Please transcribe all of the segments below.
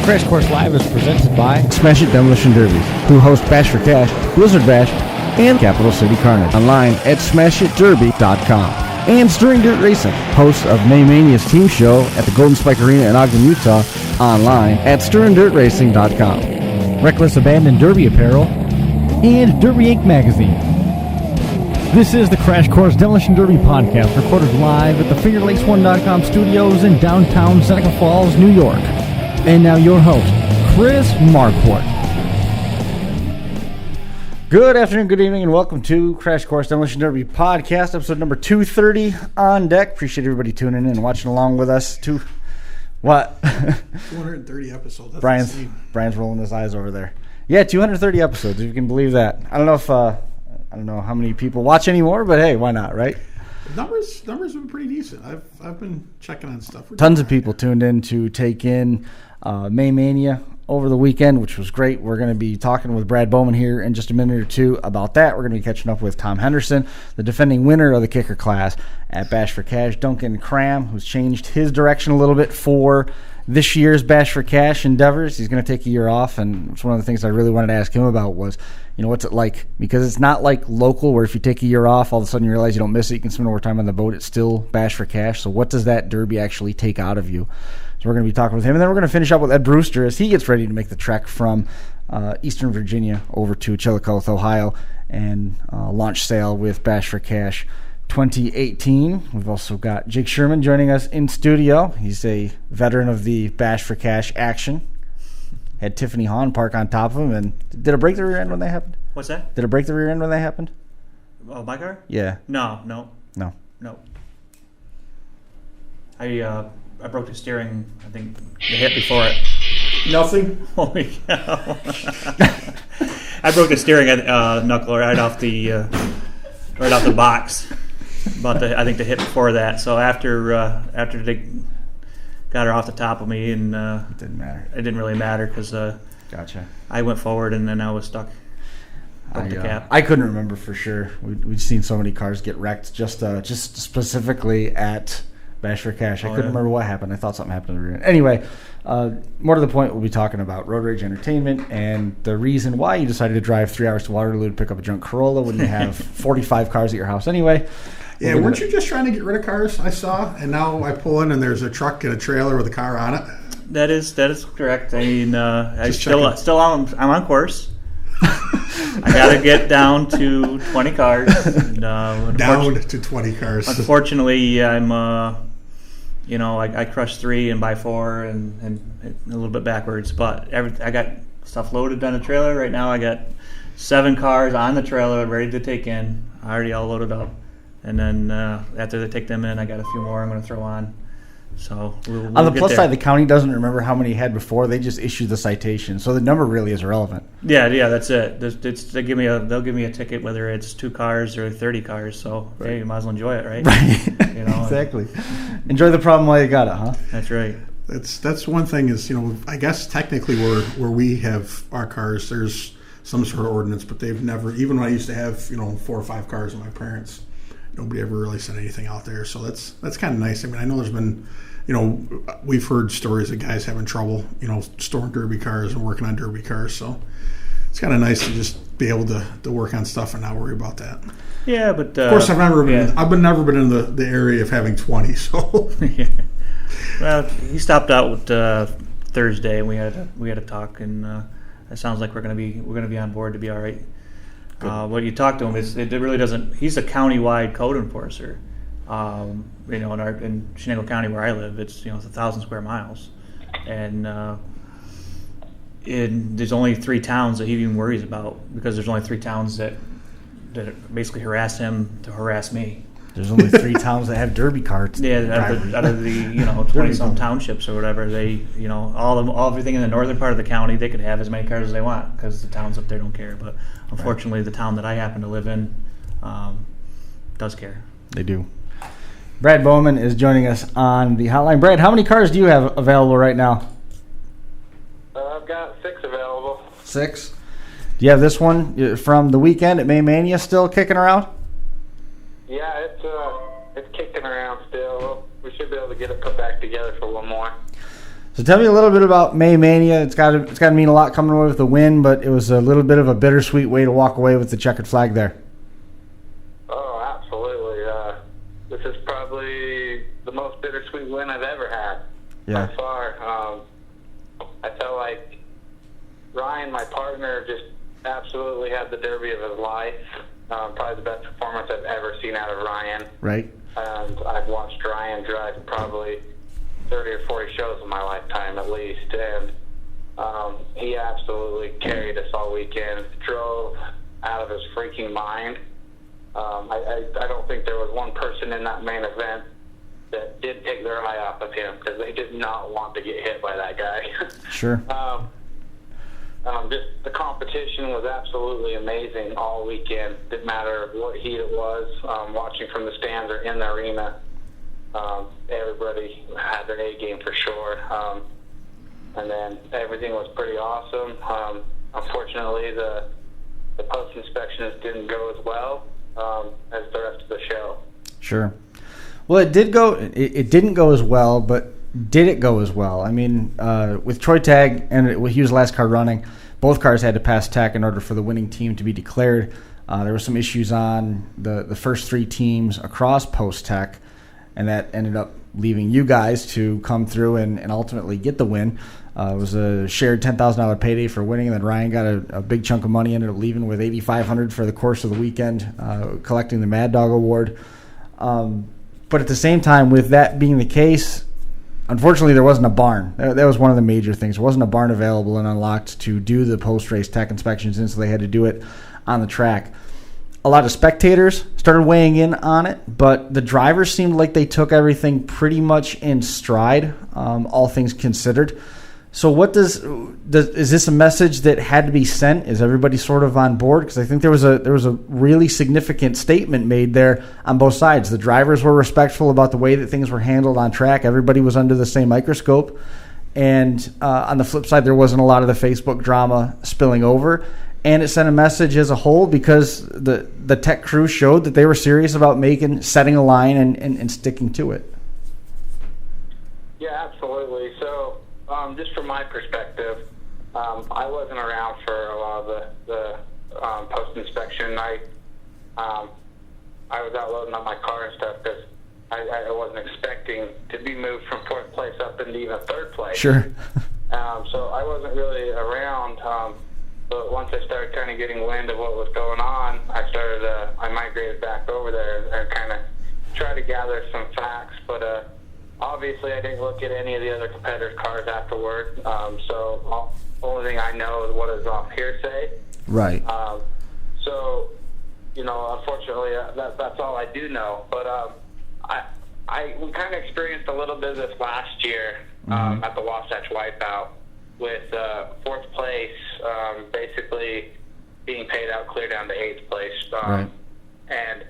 Crash Course Live is presented by Smash It Demolition Derbies, who host Bash for Cash, Blizzard Bash, and Capital City Carnage. Online at smashitderby.com. And Stirring Dirt Racing, host of May Mania's team show at the Golden Spike Arena in Ogden, Utah. Online at stirringdirtracing.com. Reckless Abandon Derby Apparel and Derby Inc. Magazine. This is the Crash Course Demolition Derby podcast, recorded live at the FingerLakes1.com studios in downtown Seneca Falls, New York. And now your host, Chris Marquardt. Good afternoon, good evening, and welcome to Crash Course Demolition Derby podcast, episode number 230 on deck. Appreciate everybody tuning in and watching along with us. 230 episodes. That's Brian's rolling his eyes over there. Yeah, 230 episodes, if you can believe that. I don't know how many people watch anymore, but hey, why not, right? Numbers have been pretty decent. I've been checking on stuff. Tons of people tuned in to take in May Mania over the weekend, which was great. We're going to be talking with Brad Bowman here in just a minute or two about that. We're going to be catching up with Tom Henderson, the defending winner of the kicker class at Bash for Cash. Duncan Cram, who's changed his direction a little bit for this year's Bash for Cash endeavors. He's going to take a year off, and it's one of the things I really wanted to ask him about was, what's it like? Because it's not like local where if you take a year off, all of a sudden you realize you don't miss it, you can spend more time on the boat. It's still Bash for Cash. So what does that derby actually take out of you? So we're going to be talking with him, and then we're going to finish up with Ed Brewster as he gets ready to make the trek from Eastern Virginia over to Chillicothe, Ohio, and launch sail with Bash for Cash 2018. We've also got Jake Sherman joining us in studio. He's a veteran of the Bash for Cash action. Had Tiffany Hahn park on top of him, and did it break the rear end when that happened? What's that? Did it break the rear end when that happened? Oh, my car? Yeah. No. I broke the steering, I think, the hit before it. Nothing? Holy cow. I broke the steering knuckle right off the box. I think the hit before that. So after they got her off the top of me, and it didn't matter. It didn't really matter because Gotcha. I went forward and then I was stuck. Broke the cap. I couldn't remember for sure. We've seen so many cars get wrecked just specifically at Bash for Cash. I couldn't remember what happened. I thought something happened to the rear end. Anyway, more to the point, we'll be talking about Road Rage Entertainment and the reason why you decided to drive 3 hours to Waterloo to pick up a junk Corolla when you have 45 cars at your house anyway. Yeah, weren't you just trying to get rid of cars, I saw? And now I pull in and there's a truck and a trailer with a car on it. That is correct. I mean, I'm on course. I got to get down to 20 cars. And, down to 20 cars. Unfortunately, I'm, I crushed 3 and by 4 and a little bit backwards. But I got stuff loaded on the trailer. Right now I got 7 cars on the trailer ready to take in. I already all loaded up. And then after they take them in, I got a few more I'm going to throw on. So we'll on the plus side, the county doesn't remember how many had before. They just issue the citation, so the number really is irrelevant. Yeah, that's it. They'll give me a ticket whether it's 2 cars or 30 cars. So right. Hey, you might as well enjoy it, right? Right. Exactly. Enjoy the problem while you got it, huh? That's right. That's one thing is I guess technically where we have our cars, there's some sort of ordinance, but they've never, even when I used to have 4 or 5 cars with my parents, nobody ever really sent anything out there. So that's kind of nice. I mean, I know there's been, we've heard stories of guys having trouble, storing derby cars and working on derby cars. So it's kind of nice to just be able to work on stuff and not worry about that. Yeah, but of course I've never been in the area of having 20. So yeah. Well, he stopped out with Thursday, and we had a talk, and it sounds like we're gonna be on board to be all right. When you talk to him, it really doesn't. He's a county-wide code enforcer. In Shenango County where I live, it's 1,000 square miles, and there's only 3 towns that he even worries about because there's only 3 towns that basically harass him to harass me. There's only 3 towns that have derby carts. Yeah, out of the 20-some townships or whatever, they everything in the northern part of the county, they could have as many cars as they want because the towns up there don't care. But unfortunately, the town that I happen to live in does care. They do. Brad Bowman is joining us on the hotline. Brad, how many cars do you have available right now? I've got 6 available. 6? Do you have this one from the weekend at May Mania still kicking around? Yeah, it's kicking around still. We should be able to get it put back together for one more. So tell me a little bit about May Mania. It's got to mean a lot coming away with the win, but it was a little bit of a bittersweet way to walk away with the checkered flag there. Oh, absolutely. This is probably the most bittersweet win I've ever had by far. I felt like Ryan, my partner, just absolutely had the derby of his life. Probably the best performance I've ever seen out of Ryan. Right. And I've watched Ryan drive probably 30 or 40 shows in my lifetime at least, and he absolutely carried us all weekend, drove out of his freaking mind. I don't think there was one person in that main event that did take their eye off of him, because they did not want to get hit by that guy. Sure. Just the competition was absolutely amazing all weekend. Didn't matter what heat it was, watching from the stands or in the arena. Everybody had their A game for sure. And then everything was pretty awesome. Unfortunately, the post inspections didn't go as well as the rest of the show. Sure. Well, it didn't go as well, but did it go as well? I mean, with Troy Tag and he was the last car running, both cars had to pass tech in order for the winning team to be declared. There were some issues on the first three teams across post tech, and that ended up leaving you guys to come through and ultimately get the win. It was a shared $10,000 payday for winning, and then Ryan got a big chunk of money, ended up leaving with $8,500 for the course of the weekend, collecting the Mad Dog Award. But at the same time, with that being the case, unfortunately, there wasn't a barn. That was one of the major things. There wasn't a barn available and unlocked to do the post-race tech inspections, and so they had to do it on the track. A lot of spectators started weighing in on it, but the drivers seemed like they took everything pretty much in stride, all things considered. So what is this a message that had to be sent? Is everybody sort of on board? Because I think there was a really significant statement made there on both sides. The drivers were respectful about the way that things were handled on track. Everybody was under the same microscope. And on the flip side, there wasn't a lot of the Facebook drama spilling over. And it sent a message as a whole, because the tech crew showed that they were serious about setting a line and sticking to it. Yeah, absolutely. So just from my perspective, I wasn't around for a lot of the post-inspection. I was out loading up my car and stuff because I wasn't expecting to be moved from fourth place up into even third place. Sure. So I wasn't really around. But once I started kind of getting wind of what was going on, I migrated back over there and kind of tried to gather some facts. But obviously, I didn't look at any of the other competitors' cars afterward. So the only thing I know is what is off hearsay. Right. So, unfortunately, that's all I do know. But we kind of experienced a little bit of this last year at the Wasatch Wipeout, with fourth place basically being paid out clear down to eighth place. Right. And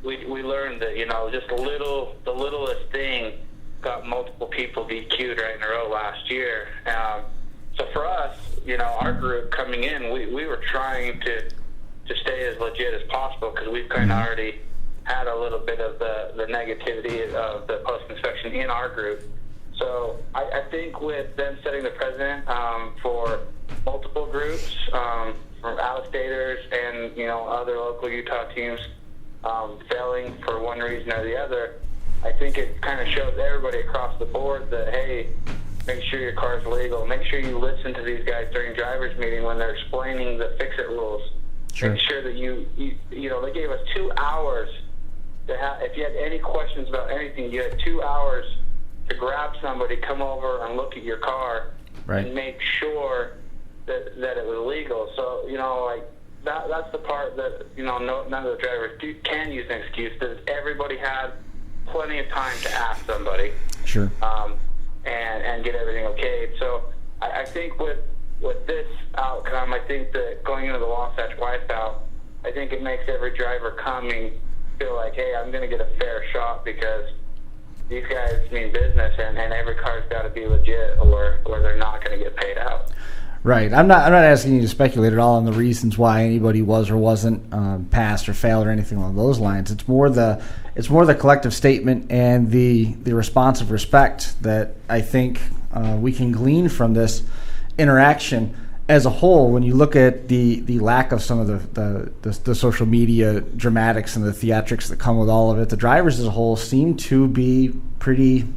we learned that, just the littlest thing got multiple people DQ'd right in a row last year. So for us, our group coming in, we were trying to stay as legit as possible, because we've kind of already had a little bit of the negativity of the post-inspection in our group. So I think with them setting the precedent for multiple groups, from out-of-staters and, other local Utah teams failing for one reason or the other, I think it kind of shows everybody across the board that, hey, make sure your car's legal. Make sure you listen to these guys during driver's meeting when they're explaining the fix-it rules. Sure. Make sure that they gave us 2 hours to have, if you had any questions about anything, you had 2 hours to grab somebody, come over and look at your car, right, and make sure that it was legal. So, that's the part that, none of the drivers can use an excuse, because everybody had plenty of time to ask somebody. Sure. And get everything okayed. So I think with this outcome, I think that going into the Wasatch Wipeout, I think it makes every driver coming feel like, hey, I'm going to get a fair shot, because these guys mean business, and every car's got to be legit, or they're not going to get paid out. Right. I'm not asking you to speculate at all on the reasons why anybody was or wasn't passed or failed or anything along those lines. It's more the collective statement and the responsive respect that I think we can glean from this interaction as a whole, when you look at the lack of some of the social media dramatics and the theatrics that come with all of it, the drivers as a whole seem to be pretty,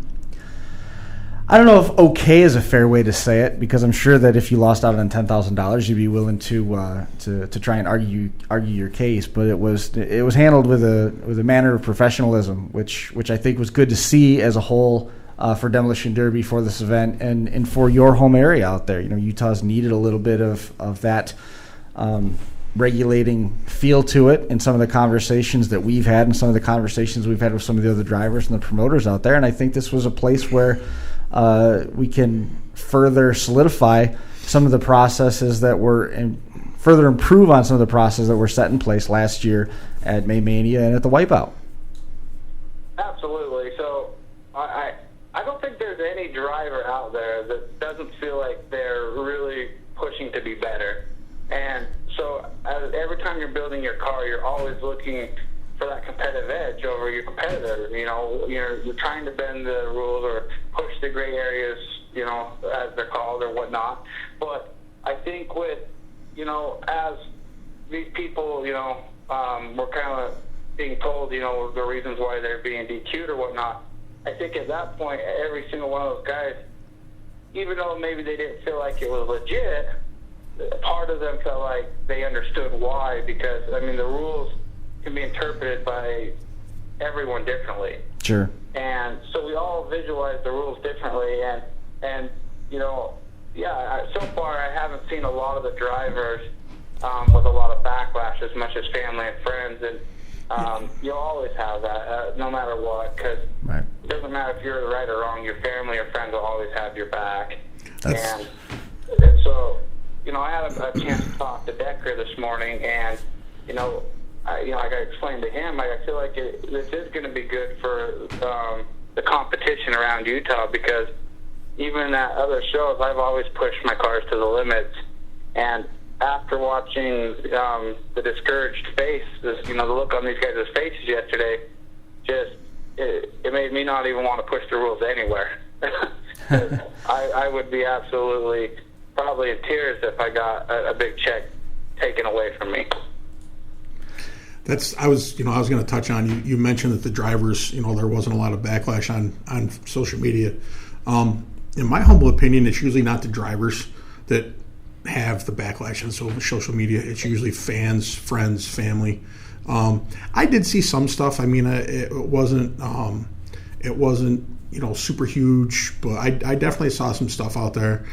I don't know if okay is a fair way to say it, because I'm sure that if you lost out on $10,000, you'd be willing to try and argue your case. But it was handled with a manner of professionalism, which I think was good to see as a whole. For Demolition Derby, for this event, and for your home area out there. Utah's needed a little bit of that regulating feel to it in some of the conversations that we've had and some of the conversations we've had with some of the other drivers and the promoters out there. And I think this was a place where we can further solidify some of the processes that were further improve on some of the processes that were set in place last year at May Mania and at the Wipeout. Absolutely. So I don't think there's any driver out there that doesn't feel like they're really pushing to be better. And so every time you're building your car, you're always looking for that competitive edge over your competitor. You're trying to bend the rules or push the gray areas, as they're called or whatnot. But I think with, as these people, we're kind of being told, the reasons why they're being DQ'd or whatnot, I think at that point, every single one of those guys, even though maybe they didn't feel like it was legit, part of them felt like they understood why, because, the rules can be interpreted by everyone differently. Sure. And so we all visualize the rules differently, and so far I haven't seen a lot of the drivers with a lot of backlash as much as family and friends, and you'll always have that, no matter what, because it doesn't matter if you're right or wrong, your family or friends will always have your back. And so, I had a chance to talk to Decker this morning, and, like I explained to him, I feel like this is going to be good for the competition around Utah, because even at other shows, I've always pushed my cars to the limits, and after watching the discouraged face, the look on these guys' faces yesterday, it made me not even want to push the rules anywhere. I would be absolutely probably in tears if I got a big check taken away from me. I was going to touch on, you mentioned that the drivers, there wasn't a lot of backlash on social media. In my humble opinion, it's usually not the drivers that have the backlash on social media. It's usually fans, friends, family. I did see some stuff. It wasn't super huge, but I definitely saw some stuff out there.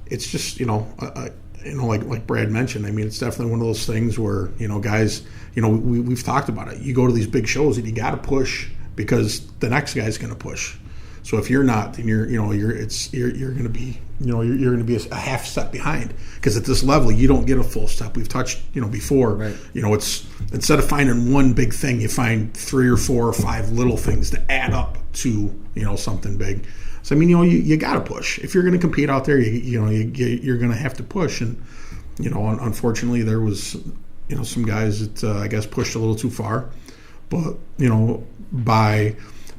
It's just like Brad mentioned. It's definitely one of those things where guys, we've talked about it. You go to these big shows and you got to push because the next guy's going to push. So if you're not, then you're going to be a half step behind, because at this level you don't get a full step. We've touched before. Right. It's instead of finding one big thing, you find 3 or 4 or 5 little things to add up to something big. So you got to push if you're going to compete out there. You're going to have to push, and unfortunately there was some guys that I guess pushed a little too far, but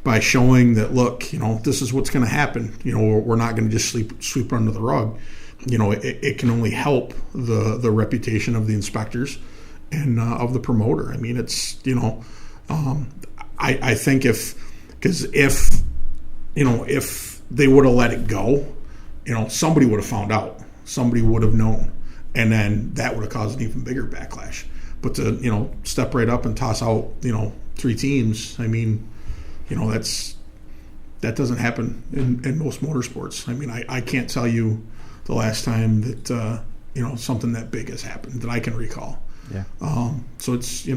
by showing that, look, this is what's going to happen. We're not going to just sweep under the rug. It can only help the reputation of the inspectors and of the promoter. It's I think if they would have let it go, somebody would have found out, somebody would have known, and then that would have caused an even bigger backlash. But to step right up and toss out 3 teams, that doesn't happen in most motorsports. I can't tell you the last time that something that big has happened that I can recall. Yeah. So it's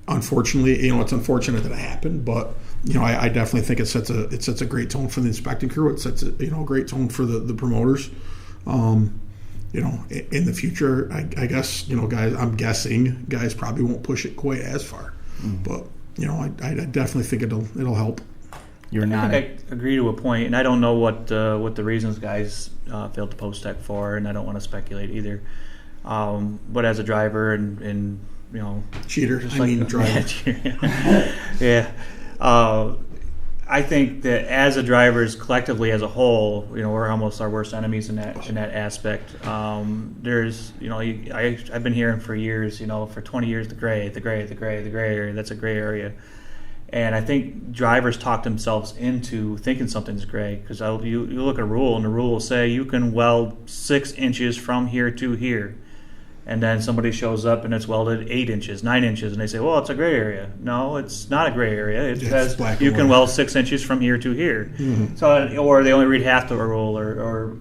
unfortunately it's unfortunate that it happened, but I definitely think it sets a great tone for the inspecting crew. It sets a great tone for the promoters. In the future, I guess guys, I'm guessing guys probably won't push it quite as far, but. I definitely think it'll help. I think I agree to a point, and I don't know what the reasons guys failed to post tech for, and I don't want to speculate either. But as a driver and cheater, driver. Yeah. I think that as a drivers collectively as a whole, we're almost our worst enemies in that aspect. There's, I've been hearing for years, for 20 years, the gray area. That's a gray area, and I think drivers talk themselves into thinking something's gray because you look at a rule and the rule will say you can weld 6 inches from here to here. And then somebody shows up and it's welded 8 inches, 9 inches, and they say, well, it's a gray area. No, it's not a gray area. It says you can weld 6 inches from here to here. Mm-hmm. So, or they only read half the rule or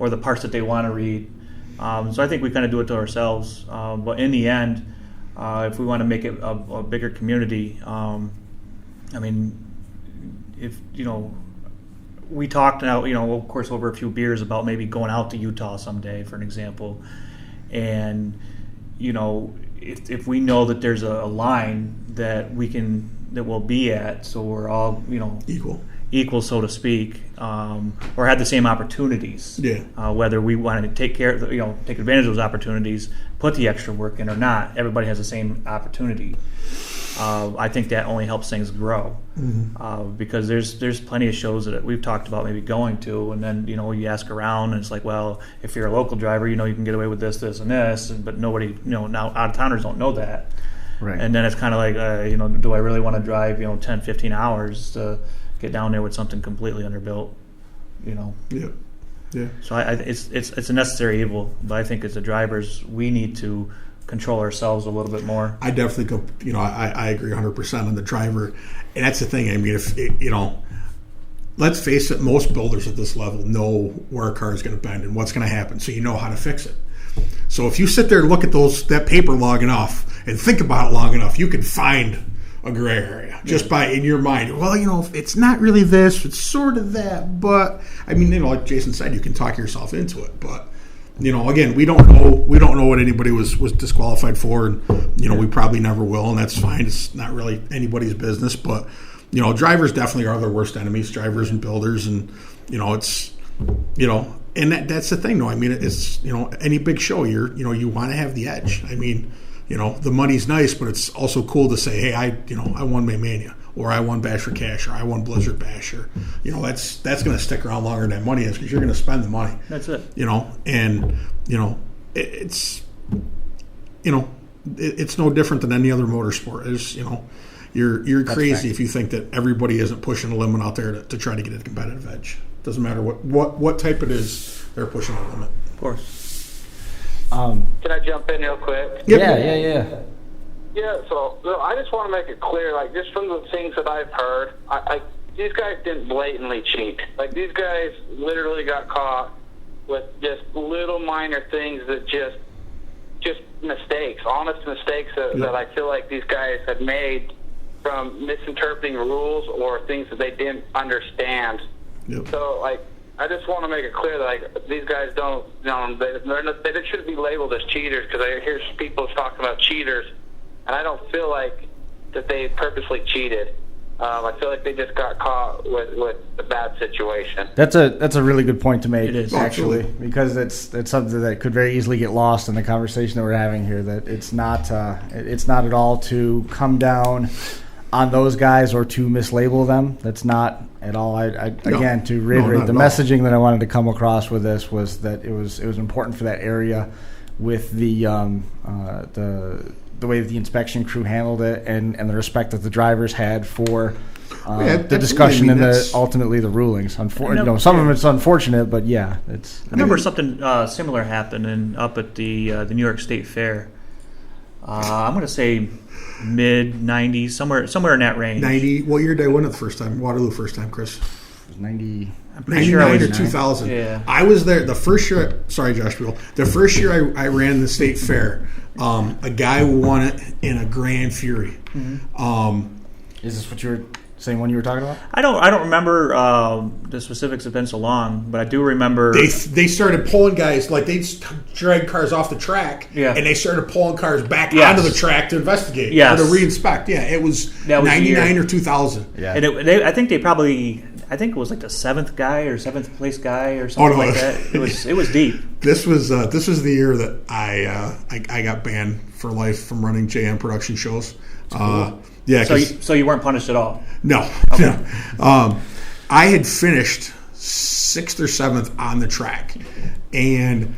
the parts that they want to read. So I think we kind of do it to ourselves. But in the end, if we want to make it a bigger community, we talked now, of course, over a few beers about maybe going out to Utah someday, for an example. And if we know that there's a line that we'll be at, so we're all equal, so to speak, or have the same opportunities. Yeah. Whether we want to take advantage of those opportunities, put the extra work in or not, everybody has the same opportunity. I think that only helps things grow, because there's plenty of shows that we've talked about maybe going to, and then you ask around and it's like, well, if you're a local driver, you can get away with this, and this, but nobody, now out of towners don't know that, right? And then it's kind of like, do I really want to drive 10, 15 hours to get down there with something completely underbuilt, Yeah. Yeah. So it's a necessary evil, but I think as the drivers, we need to control ourselves a little bit more. I definitely go, I agree 100% on the driver. And that's the thing. I mean, if let's face it, most builders at this level know where a car is going to bend and what's going to happen, so you know how to fix it. So if you sit there and look at that paper long enough and think about it long enough, you can find a gray area just by in your mind. Well, it's not really this, it's sort of that, but I mean, like Jason said, you can talk yourself into it, but again, we don't know what anybody was disqualified for, and we probably never will, and that's fine. It's not really anybody's business, but drivers definitely are their worst enemies, drivers and builders, and it's and that's the thing, though. I mean, it's any big show, you want to have the edge. I mean, the money's nice, but it's also cool to say, hey, I won May Mania, or I won Bash for Cash, or I won Blizzard Bash, or that's going to stick around longer than money is, because you're going to spend the money. That's it. And it's no different than any other motorsport. It's you're crazy if you think that everybody isn't pushing a limit out there to try to get a competitive edge. Doesn't matter what type it is, they're pushing a limit. Of course. Can I jump in real quick? Yep. Yeah. Yeah, so I just want to make it clear, just from the things that I've heard, these guys didn't blatantly cheat. These guys literally got caught with just little minor things that just mistakes, honest mistakes that I feel like these guys had made from misinterpreting rules or things that they didn't understand. Yep. So, I just want to make it clear that these guys don't, they shouldn't be labeled as cheaters, because I hear people talking about cheaters, and I don't feel like that they purposely cheated. I feel like they just got caught with a bad situation. That's a really good point to make. It is, actually, because it's something that could very easily get lost in the conversation that we're having here. That it's not at all to come down on those guys or to mislabel them. That's not at all. Again, to reiterate, the messaging that I wanted to come across with this was that it was important for that area with the way that the inspection crew handled it and the respect that the drivers had for the discussion and ultimately the rulings. Some of them it's unfortunate, but yeah, it's. I remember something similar happened up at the New York State Fair. I'm going to say mid '90s, somewhere in that range. 90. What year did I win it the first time? Waterloo first time, Chris. It was 90. I'm pretty sure I was 2000. Yeah. I was there the first year. Sorry, Josh Buell. The first year I ran the state fair, a guy won it in a Grand Fury. Mm-hmm. Is this what you were same one you were talking about? I don't remember the specifics. Have been so long, but I do remember they started pulling guys, they drag cars off the track, and they started pulling cars back onto the track to investigate or to re-inspect. Yeah, it was 99 or 2000. Yeah, and I think it was like the seventh place guy or something like that. It was deep. This was the year that I got banned for life from running JM production shows. Yeah. So you weren't punished at all? No. Okay. No. I had finished 6th or 7th on the track, and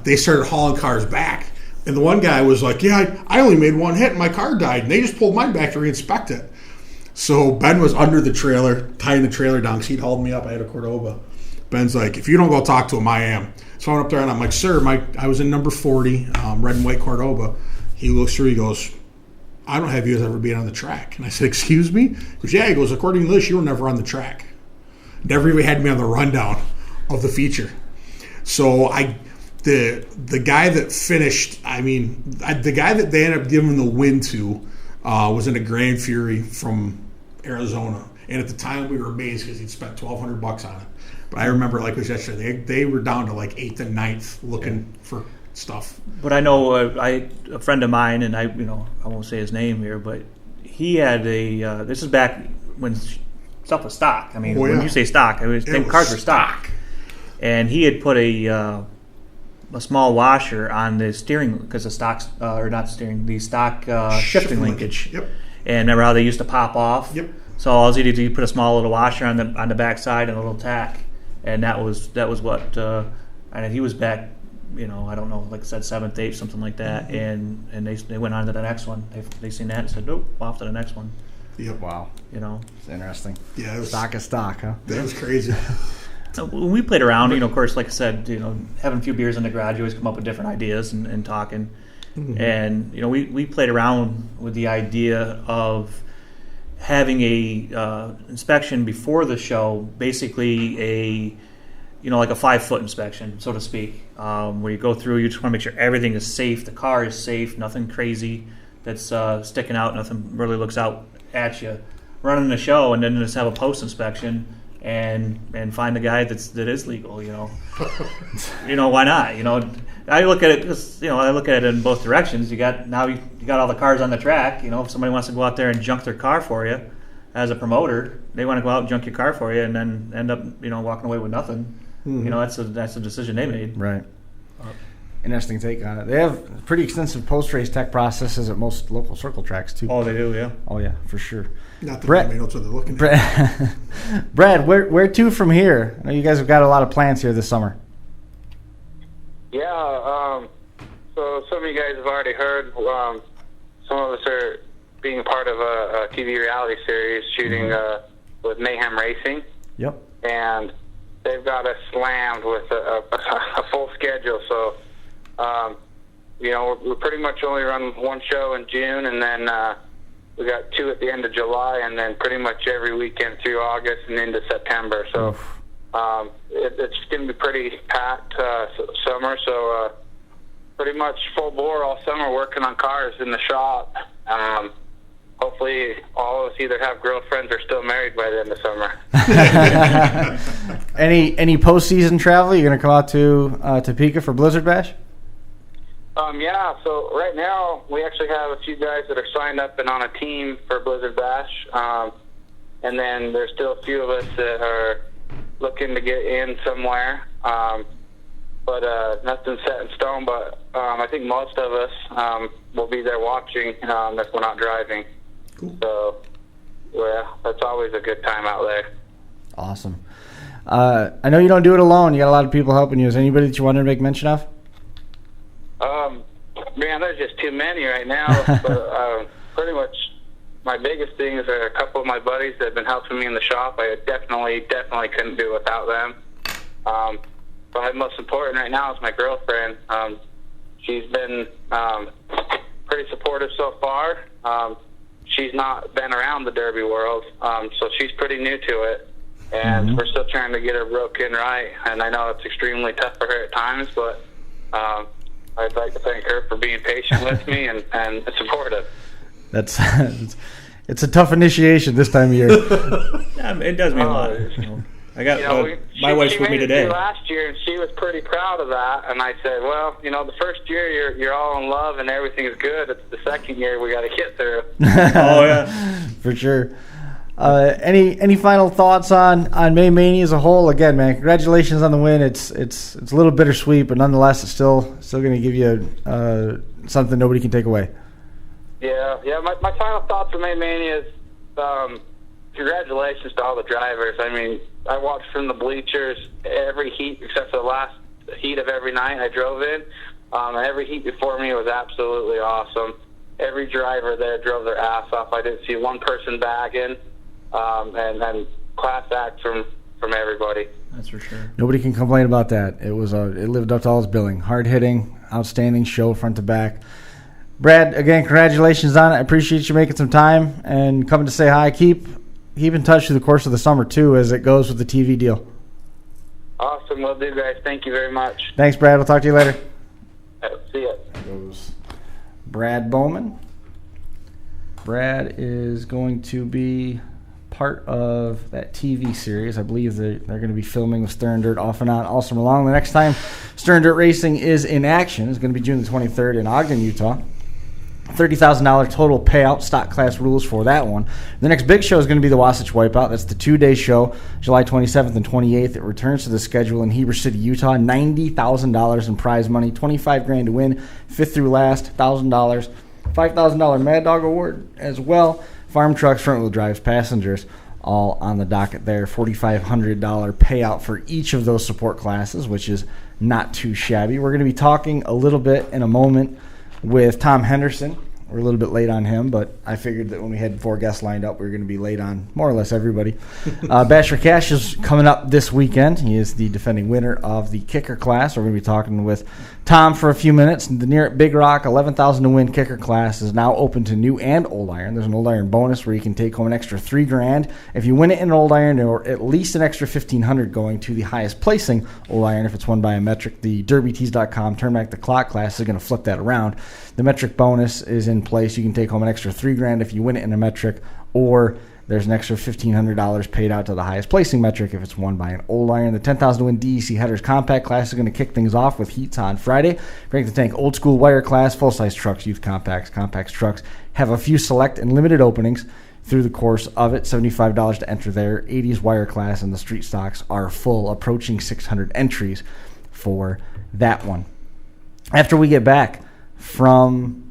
they started hauling cars back. And the one guy was like, "Yeah, I only made one hit, and my car died, and they just pulled mine back to re-inspect it." So Ben was under the trailer, tying the trailer down, because he'd hauled me up. I had a Cordoba. Ben's like, "If you don't go talk to him, I am." So I went up there, and I'm like, "Sir, I was in number 40, red and white Cordoba." He looks through, he goes, "I don't have you as ever being on the track." And I said, "Excuse me?" He goes, "Yeah." He goes, "According to this, you were never on the track. Never even had me on the rundown of the feature." So the guy that finished, the guy that they ended up giving the win to was in a Grand Fury from Arizona. And at the time, we were amazed because he'd spent $1,200 on it. But I remember, like it was yesterday, they were down to like 8th and 9th looking for stuff. But I know a friend of mine, and I won't say his name here, but he had this is back when stuff was stock. I mean, when you say stock, I think cars were stock. And he had put a small washer on the steering, because the stock, or not steering, the stock shifting linkage. Yep. And remember how they used to pop off? Yep. So all you did, you put a small little washer on the back side and a little tack, and that was what. And he was back, I don't know, like I said, 7th, 8th, something like that. Mm-hmm. And they went on to the next one. They seen that and said, "Nope, off to the next one." Yep. Wow. It's interesting. Yeah. Stock is stock, huh? That was crazy. So when we played around, of course, like I said, having a few beers in the garage, you always come up with different ideas and talking. Mm-hmm. And, we played around with the idea of having a inspection before the show, basically like a 5-foot inspection, so to speak, where you go through, you just want to make sure everything is safe, the car is safe, nothing crazy that's sticking out, nothing really looks out at you. Running the show, and then just have a post inspection and find the guy that is legal. Why not? I look at it. I look at it in both directions. You got all the cars on the track. If somebody wants to go out there and junk their car for you, as a promoter, they want to go out and junk your car for you, and then end up walking away with nothing. Mm-hmm. That's a decision they made. Right. Interesting take on it. They have pretty extensive post-race tech processes at most local circle tracks, too. Oh, they do, yeah. Oh, yeah, for sure. Not that Brad knows what they're looking at. Brad, where to from here? I know you guys have got a lot of plans here this summer. Yeah, so some of you guys have already heard. Some of us are being part of a TV reality series shooting with Mayhem Racing. Yep. And they've got us slammed with a full schedule, so we pretty much only run one show in June, and then we got 2 at the end of July, and then pretty much every weekend through August and into September. So it's going to be pretty packed summer. So pretty much full bore all summer working on cars in the shop. Hopefully all of us either have girlfriends or still married by the end of summer. Any postseason travel? You're going to come out to Topeka for Blizzard Bash? Yeah, so right now we actually have a few guys that are signed up and on a team for Blizzard Bash. And then there's still a few of us that are looking to get in somewhere. But nothing's set in stone, but I think most of us will be there watching if we're not driving. Cool. So, that's always a good time out there. Awesome. I know you don't do it alone. You got a lot of people helping you. Is there anybody that you wanted to make mention of? Man, there's just too many right now. But pretty much my biggest things are a couple of my buddies that have been helping me in the shop. I definitely couldn't do it without them. But most important right now is my girlfriend. She's been pretty supportive so far. She's not been around the Derby world, so she's pretty new to it. And we're still trying to get her broken right. And I know it's extremely tough for her at times, but I'd like to thank her for being patient with me and supportive. It's a tough initiation this time of year. Yeah, it does mean a lot. I got my wife's with me today. Last year, and she was pretty proud of that. And I said, well, the first year you're all in love and everything is good. It's the second year we got to get through. Oh yeah, for sure. Any final thoughts on May Mania as a whole? Again, man, congratulations on the win. It's a little bittersweet, but nonetheless, it's still going to give you something nobody can take away. Yeah. My final thoughts on May Mania is congratulations to all the drivers. I mean, I watched from the bleachers every heat except for the last heat of every night I drove in. And every heat before me was absolutely awesome. Every driver there drove their ass off. I didn't see one person bagging, and class act from everybody. That's for sure. Nobody can complain about that. It lived up to all its billing. Hard hitting, outstanding show front to back. Brad, again, congratulations on it. I appreciate you making some time and coming to say hi. Keep in touch through the course of the summer too, as it goes with the TV deal. Awesome, will do, guys. Thank you very much. Thanks, Brad. We'll talk to you later. See ya. There goes Brad Bowman. Brad is going to be part of that TV series. I believe they're going to be filming with Stern Dirt off and on all summer long. The next time Stern Dirt Racing is in action is going to be June the 23rd in Ogden, Utah. $30,000 total payout, stock class rules for that one. The next big show is going to be the Wasatch Wipeout. That's the 2-day show, July 27th and 28th. It returns to the schedule in Heber City, Utah. $90,000 in prize money, $25,000 to win, fifth through last, $1,000, $5,000 Mad Dog Award as well. Farm trucks, front wheel drives, passengers, all on the docket there. $4,500 payout for each of those support classes, which is not too shabby. We're going to be talking a little bit in a moment with Tom Henderson. We're a little bit late on him, but I figured that when we had 4 guests lined up, we were going to be late on more or less everybody. Bash for Cash is coming up this weekend. He is the defending winner of the kicker class. We're going to be talking with Tom for a few minutes. The near at Big Rock, $11,000 to win kicker class is now open to new and old iron. There's an old iron bonus where you can take home an extra $3,000 if you win it in an old iron, or at least an extra $1,500 going to the highest placing old iron if it's won by a metric. The derbytees.com turn back the clock class is going to flip that around. The metric bonus is in place. You can take home an extra $3,000 if you win it in a metric, or there's an extra $1,500 paid out to the highest placing metric if it's won by an old iron. The $10,000 to win DEC Headers Compact class is going to kick things off with heats on Friday. Break the Tank Old School Wire class, full-size trucks, youth compacts, compacts trucks have a few select and limited openings through the course of it. $75 to enter there. 80s wire class and the street stocks are full, approaching 600 entries for that one. After we get back from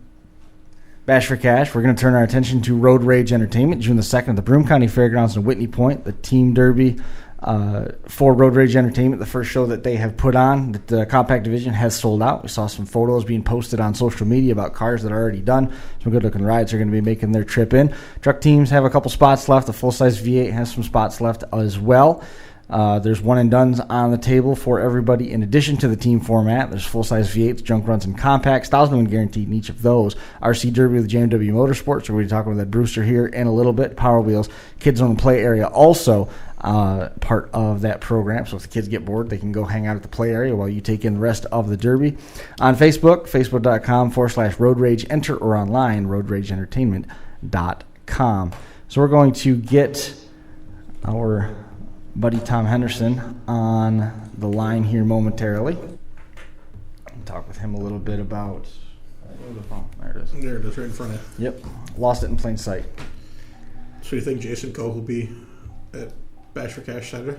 Bash for Cash, we're going to turn our attention to Road Rage Entertainment, June the 2nd at the Broome County Fairgrounds in Whitney Point. The Team Derby for Road Rage Entertainment, the first show that they have put on, that the compact division has sold out. We saw some photos being posted on social media about cars that are already done. Some good-looking rides are going to be making their trip in. Truck teams have a couple spots left. The full-size V8 has some spots left as well. There's one and dones on the table for everybody. In addition to the team format, there's full-size V8s, junk runs, and compacts. $1,000 guaranteed in each of those. RC Derby with JMW Motorsports. We're going to be talking about that Brewster here in a little bit. Power Wheels, Kids on the Play area, also part of that program. So if the kids get bored, they can go hang out at the play area while you take in the rest of the Derby. On Facebook, facebook.com/Road Rage Enter, or online, roadrageentertainment.com. So we're going to get our buddy Tom Henderson on the line here momentarily. I'll talk with him a little bit about the phone. There it is. There it is, right in front of you. Yep. Lost it in plain sight. So you think Jason Koch will be at Bash for Cash Saturday?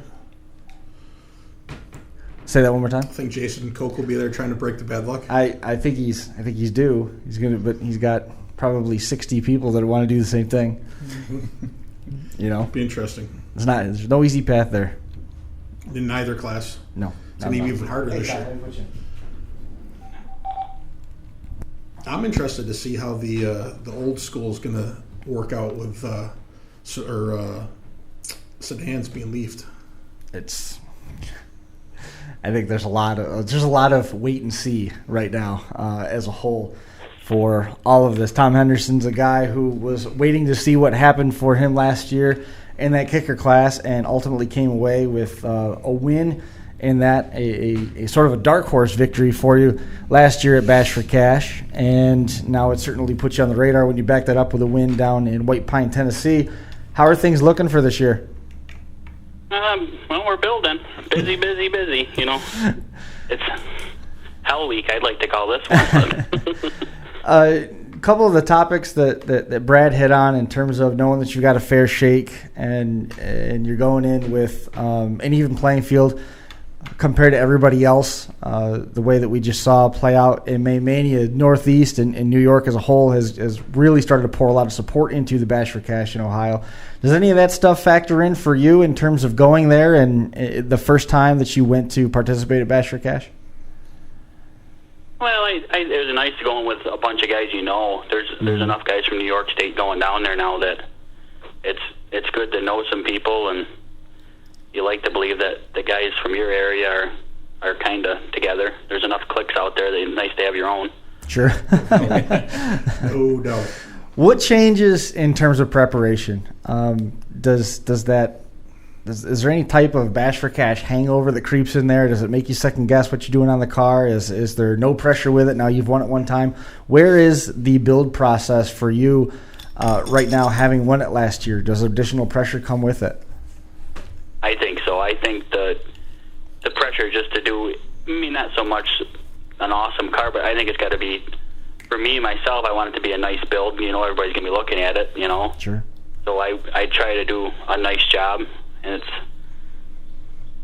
Say that one more time. I think Jason Koch will be there trying to break the bad luck. I think he's due. But he's got probably 60 people that want to do the same thing. You know, be interesting. There's no easy path there. In neither class. No. It's going to be even harder this year. I'm interested to see how the old school is going to work out with sedans being leafed. I think there's a lot of wait and see right now as a whole for all of this. Tom Henderson's a guy who was waiting to see what happened for him last year in that kicker class, and ultimately came away with a win in that, a sort of a dark horse victory for you last year at Bash for Cash. And now it certainly puts you on the radar when you back that up with a win down in White Pine, Tennessee. How are things looking for this year? Well, we're building. Busy, you know. It's Hell Week, I'd like to call this one. couple of the topics that Brad hit on in terms of knowing that you got a fair shake and you're going in with an even playing field compared to everybody else. The way that we just saw play out in May Mania, Northeast and New York as a whole has really started to pour a lot of support into the Bash for Cash in Ohio. Does any of that stuff factor in for you in terms of going there and the first time that you went to participate at Bash for Cash? Well, it was nice going with a bunch of guys you know. There's enough guys from New York State going down there now that it's good to know some people, and you like to believe that the guys from your area are kind of together. There's enough cliques out there that it's nice to have your own. Sure. No doubt. What changes in terms of preparation? Is there any type of Bash for Cash hangover that creeps in there? Does it make you second guess what you're doing on the car? Is there no pressure with it now you've won it one time? Where is the build process for you right now, having won it last year? Does additional pressure come with it? I think so. I think the pressure just to do, not so much an awesome car, but I think it's got to be, for me, myself, I want it to be a nice build. Everybody's going to be looking at it, Sure. So I try to do a nice job, and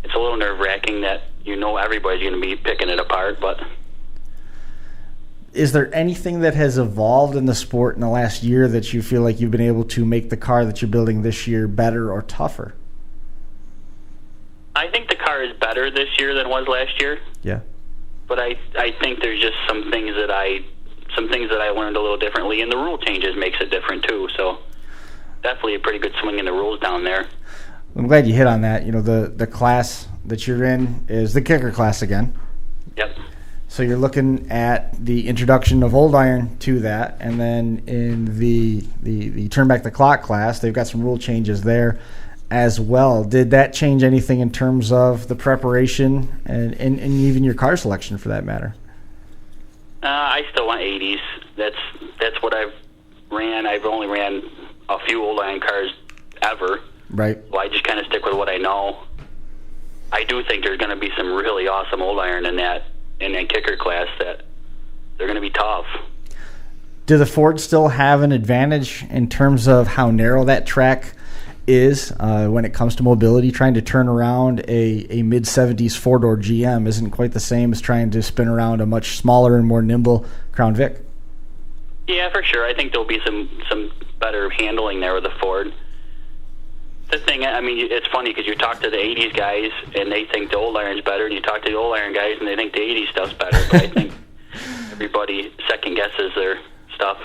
it's a little nerve-wracking that everybody's going to be picking it apart, but... Is there anything that has evolved in the sport in the last year that you feel like you've been able to make the car that you're building this year better or tougher? I think the car is better this year than it was last year. Yeah. But I think there's just some things that I learned a little differently, and the rule changes makes it different too. So definitely a pretty good swing in the rules down there. I'm glad you hit on that. The class that you're in is the kicker class again. Yep. So you're looking at the introduction of old iron to that, and then in the turn back the clock class, they've got some rule changes there as well. Did that change anything in terms of the preparation and even your car selection for that matter? I still want 80s. That's what I've ran. I've only ran a few old iron cars ever. Right. So I just kind of stick with what I know. I do think there's going to be some really awesome old iron in that kicker class that they're going to be tough. Do the Fords still have an advantage in terms of how narrow that track is when it comes to mobility? Trying to turn around a mid-70s four-door GM isn't quite the same as trying to spin around a much smaller and more nimble Crown Vic. Yeah, for sure. I think there'll be some better handling there with the Ford. The thing, it's funny because you talk to the 80s guys and they think the old iron's better, and you talk to the old iron guys and they think the 80s stuff's better. But I think everybody second guesses their stuff.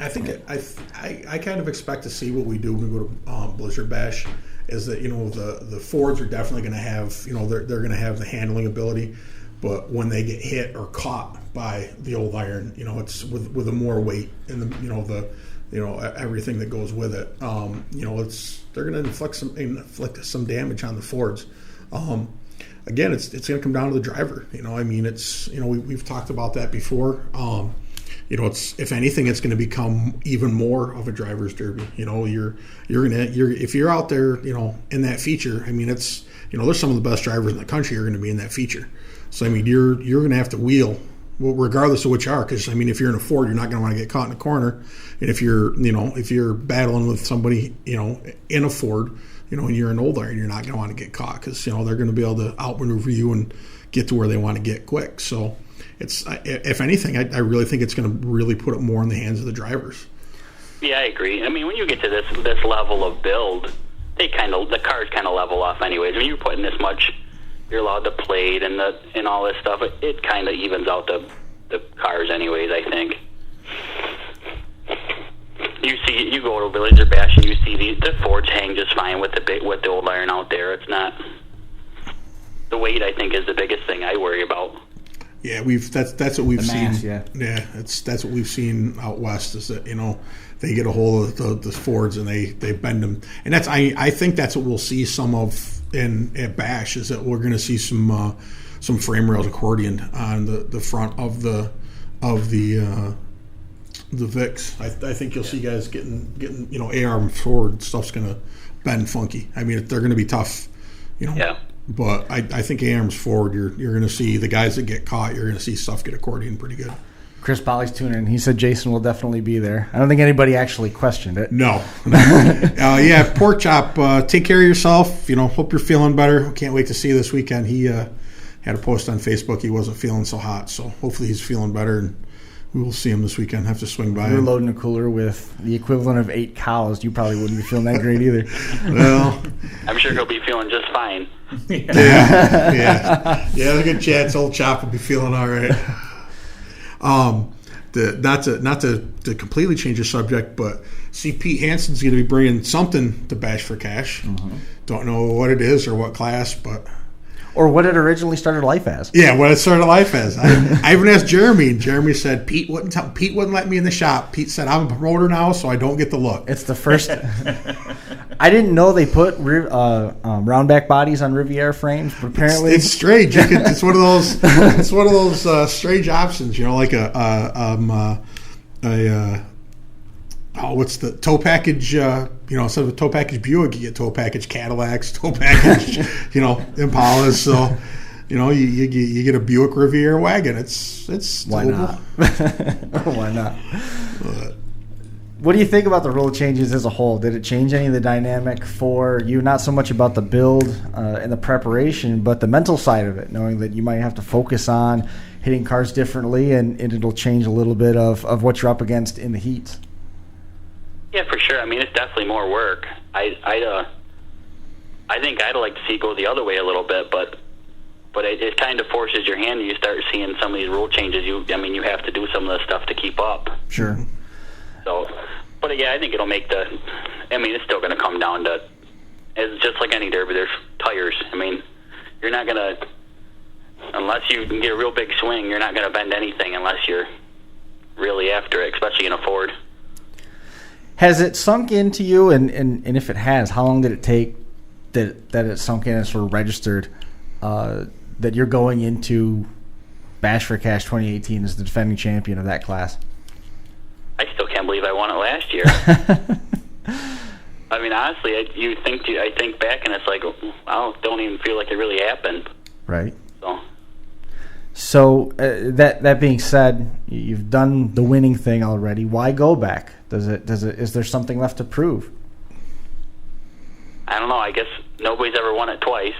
I think I kind of expect to see what we do when we go to Blizzard Bash is that the Fords are definitely going to have they're going to have the handling ability, but when they get hit or caught by the old iron, it's with a more weight and the everything that goes with it. They're going to inflict some damage on the Fords. Again, it's going to come down to the driver. We've talked about that before. If anything, it's going to become even more of a driver's derby. If you're out there, in that feature. There's some of the best drivers in the country are going to be in that feature. So you're going to have to wheel, regardless of which you are. Because if you're in a Ford, you're not going to want to get caught in a corner. And if you're battling with somebody, in a Ford, and you're an old iron, you're not going to want to get caught because they're going to be able to outmaneuver you and get to where they want to get quick. So. If anything, I really think it's going to really put it more in the hands of the drivers. Yeah, I agree. When you get to this level of build, the cars kind of level off anyways. When you're putting this much, you're allowed to plate and all this stuff. It kind of evens out the cars anyways, I think. You go to Villager Bash and you see the Fords hang just fine with the old iron out there. It's not the weight. I think is the biggest thing I worry about. Yeah, that's what we've seen. Yeah, that's what we've seen out west. Is that they get a hold of the Fords and they bend them, and that's I think that's what we'll see some of at Bash is that we're going to see some frame rails accordion on the front of the Vics. I think you'll see guys getting AR Ford stuff's going to bend funky. They're going to be tough. Yeah. But I think ARM's forward, you're going to see the guys that get caught, you're going to see stuff get accordion pretty good. Chris Bolly's tuning in. He said Jason will definitely be there. I don't think anybody actually questioned it. No. Yeah, Pork Chop, take care of yourself. Hope you're feeling better. Can't wait to see you this weekend. He had a post on Facebook. He wasn't feeling so hot, so hopefully he's feeling better, and we will see him this weekend. Have to swing by. If you're loading a cooler with the equivalent of 8 cows, you probably wouldn't be feeling that great either. Well, I'm sure he'll be feeling just fine. Yeah. There's a good chance old Chop will be feeling all right. Not to completely change the subject, but see, Pete Hansen's going to be bringing something to Bash for Cash. Mm-hmm. Don't know what it is or what class, but or what it originally started life as. Yeah, what it started life as. I even asked Jeremy, and Jeremy said Pete wouldn't let me in the shop. Pete said I'm a promoter now, so I don't get the look. It's the first. I didn't know they put roundback bodies on Riviera frames, but apparently it's strange. It's one of those. It's one of those strange options. Like what's the tow package? Instead of a tow package Buick, you get tow package Cadillacs, tow package, Impalas. So, you get a Buick Riviera wagon. It's why doable. Not? Why not? What do you think about the rule changes as a whole? Did it change any of the dynamic for you? Not so much about the build and the preparation, but the mental side of it, knowing that you might have to focus on hitting cars differently, and it'll change a little bit of what you're up against in the heats. Yeah, for sure. I mean, it's definitely more work. I think I'd like to see it go the other way a little bit, but it kind of forces your hand, and you start seeing some of these rule changes. You have to do some of the stuff to keep up. Sure. So, but yeah, I think it'll make it's still going to come down to, it's just like any derby, there's tires. I mean, you're not going to, unless you can get a real big swing, you're not going to bend anything unless you're really after it, especially in a Ford. Has it sunk into you, and if it has, how long did it take that it sunk in and sort of registered that you're going into Bash for Cash 2018 as the defending champion of that class? I still can't believe I won it last year. I mean, honestly, I think back and it's like, I don't even feel like it really happened. Right. So that being said, you've done the winning thing already. Why go back? Is there something left to prove? I don't know. I guess nobody's ever won it twice.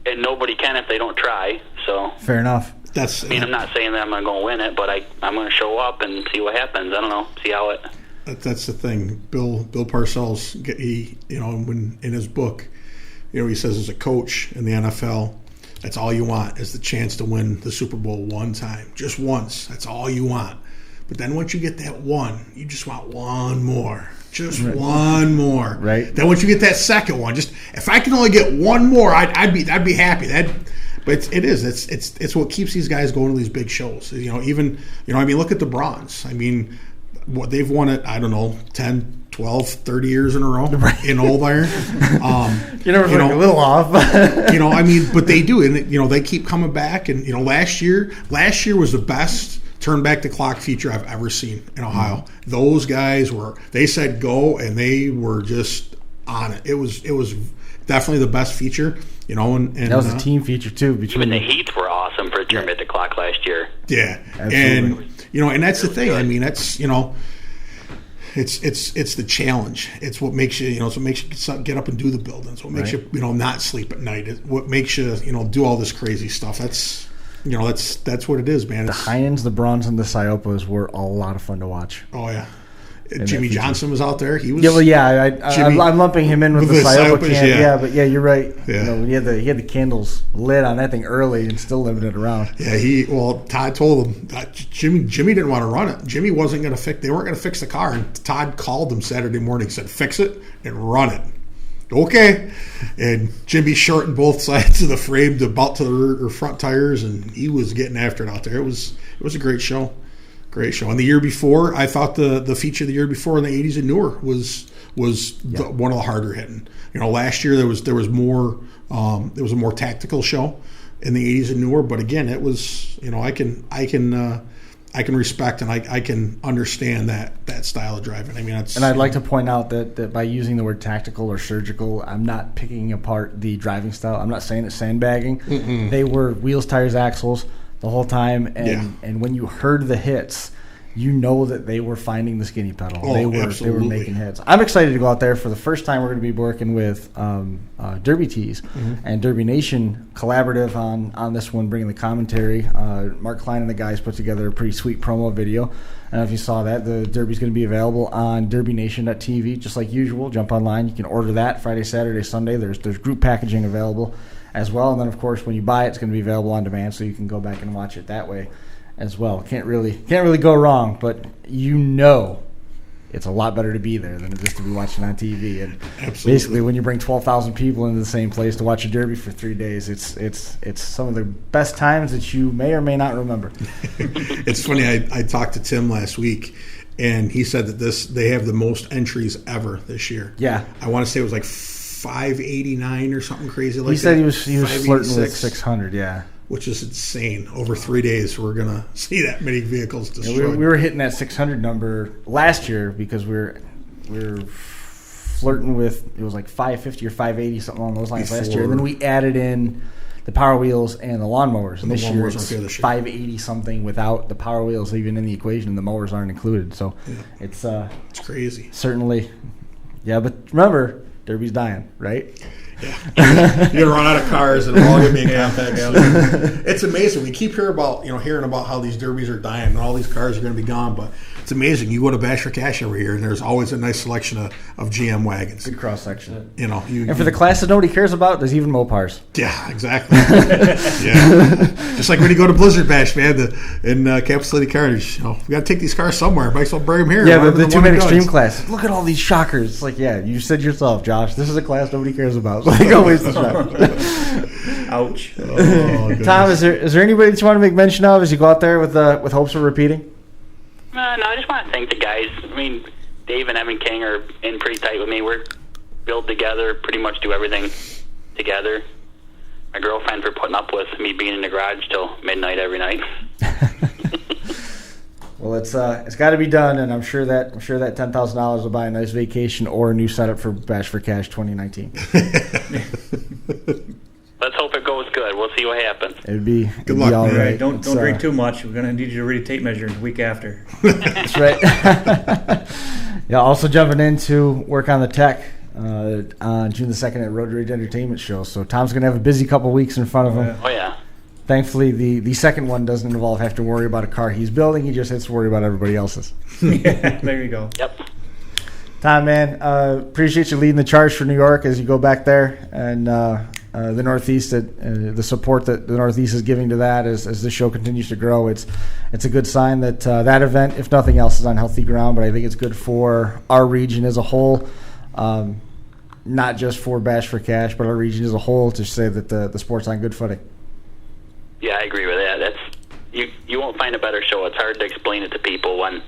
and nobody can if they don't try. So fair enough. I'm not saying that I'm going to go win it, but I'm going to show up and see what happens. I don't know. See how it. That's the thing. Bill Parcells, when in his book, he says as a coach in the NFL, that's all you want is the chance to win the Super Bowl one time, just once. That's all you want. But then once you get that one, you just want one more. Just right. One more. Right. Then once you get that second one, just if I can only get one more, I'd be happy. But it's what keeps these guys going to these big shows. Look at the Bronze. I mean, what they've won it, I don't know, 10, 12, 30 years in a row in Old Iron. You're never a little off. But they do, and they keep coming back. And last year was the best turn back the clock feature I've ever seen in Ohio. Mm-hmm. Those guys they said go, and they were just on it. It was definitely the best feature. And that was a team feature too. Even the heats were awesome for turn back the clock last year. Yeah, absolutely. And that's the thing. Good. I mean, that's it's the challenge. It's what makes you get up and do the buildings. What makes you not sleep at night. It's what makes you do all this crazy stuff. That's what it is, man. The Heinens, the Bronze, and the Sciopas were a lot of fun to watch. Oh yeah. Jimmy Johnson was out there. He was. Yeah, well, yeah. I'm lumping him in with the Sciopa can. Yeah, but yeah, you're right. Yeah. He had the candles lit on that thing early and still living it around. Yeah, Todd told him that Jimmy didn't want to run it. Jimmy wasn't going to fix. They weren't going to fix the car. And Todd called him Saturday morning, said, "Fix it and run it." Okay. And Jimmy shortened both sides of the frame to about to the rear or front tires, and he was getting after it out there. It was a great show. Great show. And the year before, I thought the feature the year before in the 80s and newer was one of the harder hitting. Last year there was more. It was a more tactical show in the 80s and newer. But again, it was I can respect and I can understand that style of driving. I mean, and I'd like to point out that by using the word tactical or surgical, I'm not picking apart the driving style. I'm not saying it's sandbagging. Mm-mm. They were wheels, tires, axles. the whole time, and Yeah. and when you heard the hits, you know that they were finding the skinny pedal. Oh, they were absolutely. making hits. I'm excited to go out there for the first time. We're going to be working with Derby Tees and Derby Nation Collaborative on this one, bringing the commentary. Mark Klein and the guys put together a pretty sweet promo video. I don't know if you saw that. The Derby's going to be available on DerbyNation.tv, just like usual. Jump online. You can order that Friday, Saturday, Sunday. There's group packaging available as well. And then, of course, when you buy it, it's going to be available on demand, so you can go back and watch it that way as well. Can't really go wrong, but you know it's a lot better to be there than just to be watching on TV. And Absolutely. basically, when you bring 12,000 people into the same place to watch a Derby for 3 days, it's some of the best times that you may or may not remember. It's funny. I talked to Tim last week, and he said that they have the most entries ever this year. Yeah. I want to say it was like 589 or something crazy like that. He said he was flirting with 586, 600, yeah. which is insane. Over 3 days, we're going to see that many vehicles destroyed. We were hitting that 600 number last year because we were flirting with, it was like 550 or 580, something along those lines last year. And then we added in the Power Wheels and the lawnmowers. And this year it's 580 something without the Power Wheels even in the equation. The mowers aren't included. So it's crazy. Certainly. Yeah, but remember, Derby's dying, right? Yeah. You're gonna run out of cars and all gonna be in compact. It's amazing. We keep hearing about how these derbies are dying and all these cars are gonna be gone, but it's amazing. You go to Bash for Cash every year and there's always a nice selection of GM wagons. Good cross section. And for the class that nobody cares about, there's even Mopars. Yeah, exactly. Yeah. Just like when you go to Blizzard Bash, man, in Capital City Carnage, we got to take these cars somewhere. Might as well bring them here. Yeah, but the Two-Man Extreme class. Look at all these shockers. It's like, yeah, you said yourself, Josh. This is a class nobody cares about. Like always the shockers. Ouch. Tom, is there anybody that you want to make mention of as you go out there with hopes of repeating? No, I just want to thank the guys. I mean, Dave and Evan King are in pretty tight with me. We're build together, pretty much do everything together. My girlfriend for putting up with me being in the garage till midnight every night. Well, it's got to be done, and I'm sure that $10,000 will buy a nice vacation or a new setup for Bash for Cash 2019. Let's hope it goes good. We'll see what happens. It'd be luck, all man. right. Don't drink too much. We're gonna need you to read a tape measure the week after. That's right. Yeah. Also jumping into work on the tech on June the 2nd at Road Rage Entertainment Show. So Tom's gonna have a busy couple weeks in front of him. Oh yeah. Thankfully, the second one doesn't involve having to worry about a car he's building. He just has to worry about everybody else's. Yeah, there you go. Yep. Tom, man, appreciate you leading the charge for New York as you go back there and the Northeast. The support that the Northeast is giving to that as the show continues to grow. It's a good sign that that event, if nothing else, is on healthy ground. But I think it's good for our region as a whole, not just for Bash for Cash, but our region as a whole, to say that the sport's on good footing. Yeah, I agree with that. That's you won't find a better show. It's hard to explain it to people when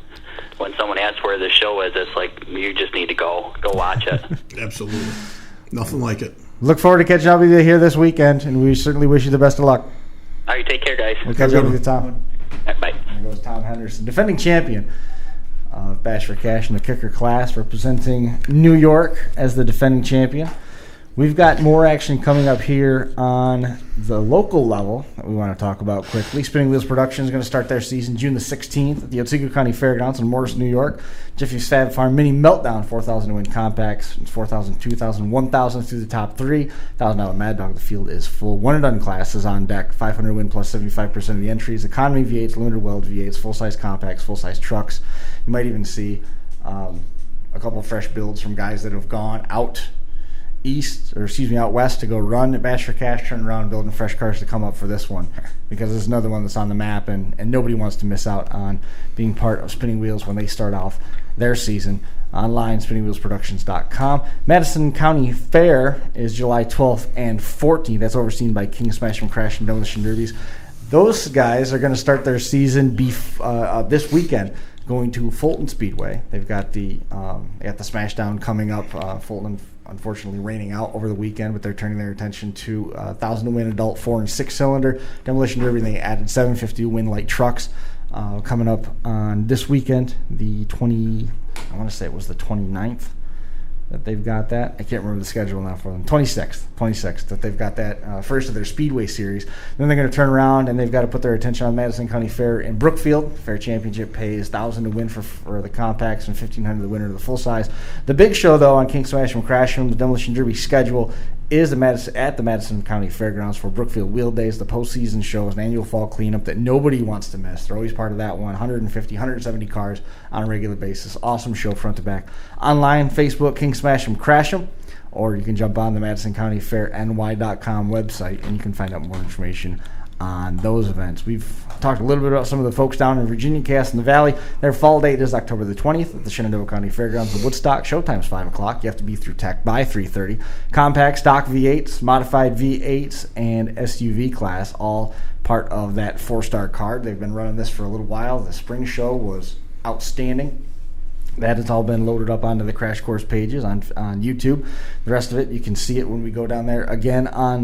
someone asks where the show is. It's like you just need to go watch it. Absolutely. Nothing like it. Look forward to catching up with you here this weekend, and we certainly wish you the best of luck. All right, take care, guys. We'll catch up with you, Tom. All right, bye. There goes Tom Henderson, defending champion of Bash for Cash in the kicker class, representing New York as the defending champion. We've got more action coming up here on the local level that we want to talk about quickly. Spinning Wheels Production is going to start their season June the 16th at the Otsego County Fairgrounds in Morris, New York. Jiffy's Fab Farm Mini Meltdown, 4,000 to win compacts, 4,000, 2,000, 1,000 through the top three. $1,000 Mad Dog. The field is full. One and done class is on deck. 500 win plus 75% of the entries. Economy V8s, limited weld V8s, full-size compacts, full-size trucks. You might even see a couple of fresh builds from guys that have gone out west to go run at Bash for Cash, turn around building fresh cars to come up for this one, because it's another one that's on the map, and nobody wants to miss out on being part of Spinning Wheels when they start off their season. Online, spinningwheelsproductions.com. Madison County Fair is July 12th and 14th. That's overseen by King Smash from Crash and Demolition Derbies. Those guys are going to start their season this weekend, going to Fulton Speedway. They've got the Smashdown coming up. Fulton, unfortunately, raining out over the weekend, but they're turning their attention to 1,000 to win adult 4 and 6 cylinder Demolition Derby. They added 750 to win light trucks coming up on this weekend, I want to say it was the 29th. that they've got that. I can't remember the schedule now for them. 26th that they've got that first of their Speedway Series. Then they're going to turn around and they've got to put their attention on Madison County Fair in Brookfield. Fair Championship pays $1,000 to win for the compacts and $1,500 to win of the full size. The big show though on King Smash and Crash'em, the Demolition Derby schedule is at the Madison County Fairgrounds for Brookfield Wheel Days. The postseason show is an annual fall cleanup that nobody wants to miss. They're always part of that one. 150, 170 cars on a regular basis. Awesome show front to back. Online, Facebook, King Smash 'em, Crash 'em, or you can jump on the Madison County Fair NY.com website and you can find out more information on those events. We've talked a little bit about some of the folks down in Virginia, Cass, and the Valley. Their fall date is October the 20th at the Shenandoah County Fairgrounds in Woodstock. Showtime's 5 o'clock. You have to be through tech by 3:30. Compact, stock V8s, modified V8s, and SUV class, all part of that 4-star card. They've been running this for a little while. The spring show was outstanding. That has all been loaded up onto the Crash Course pages on YouTube. The rest of it, you can see it when we go down there again on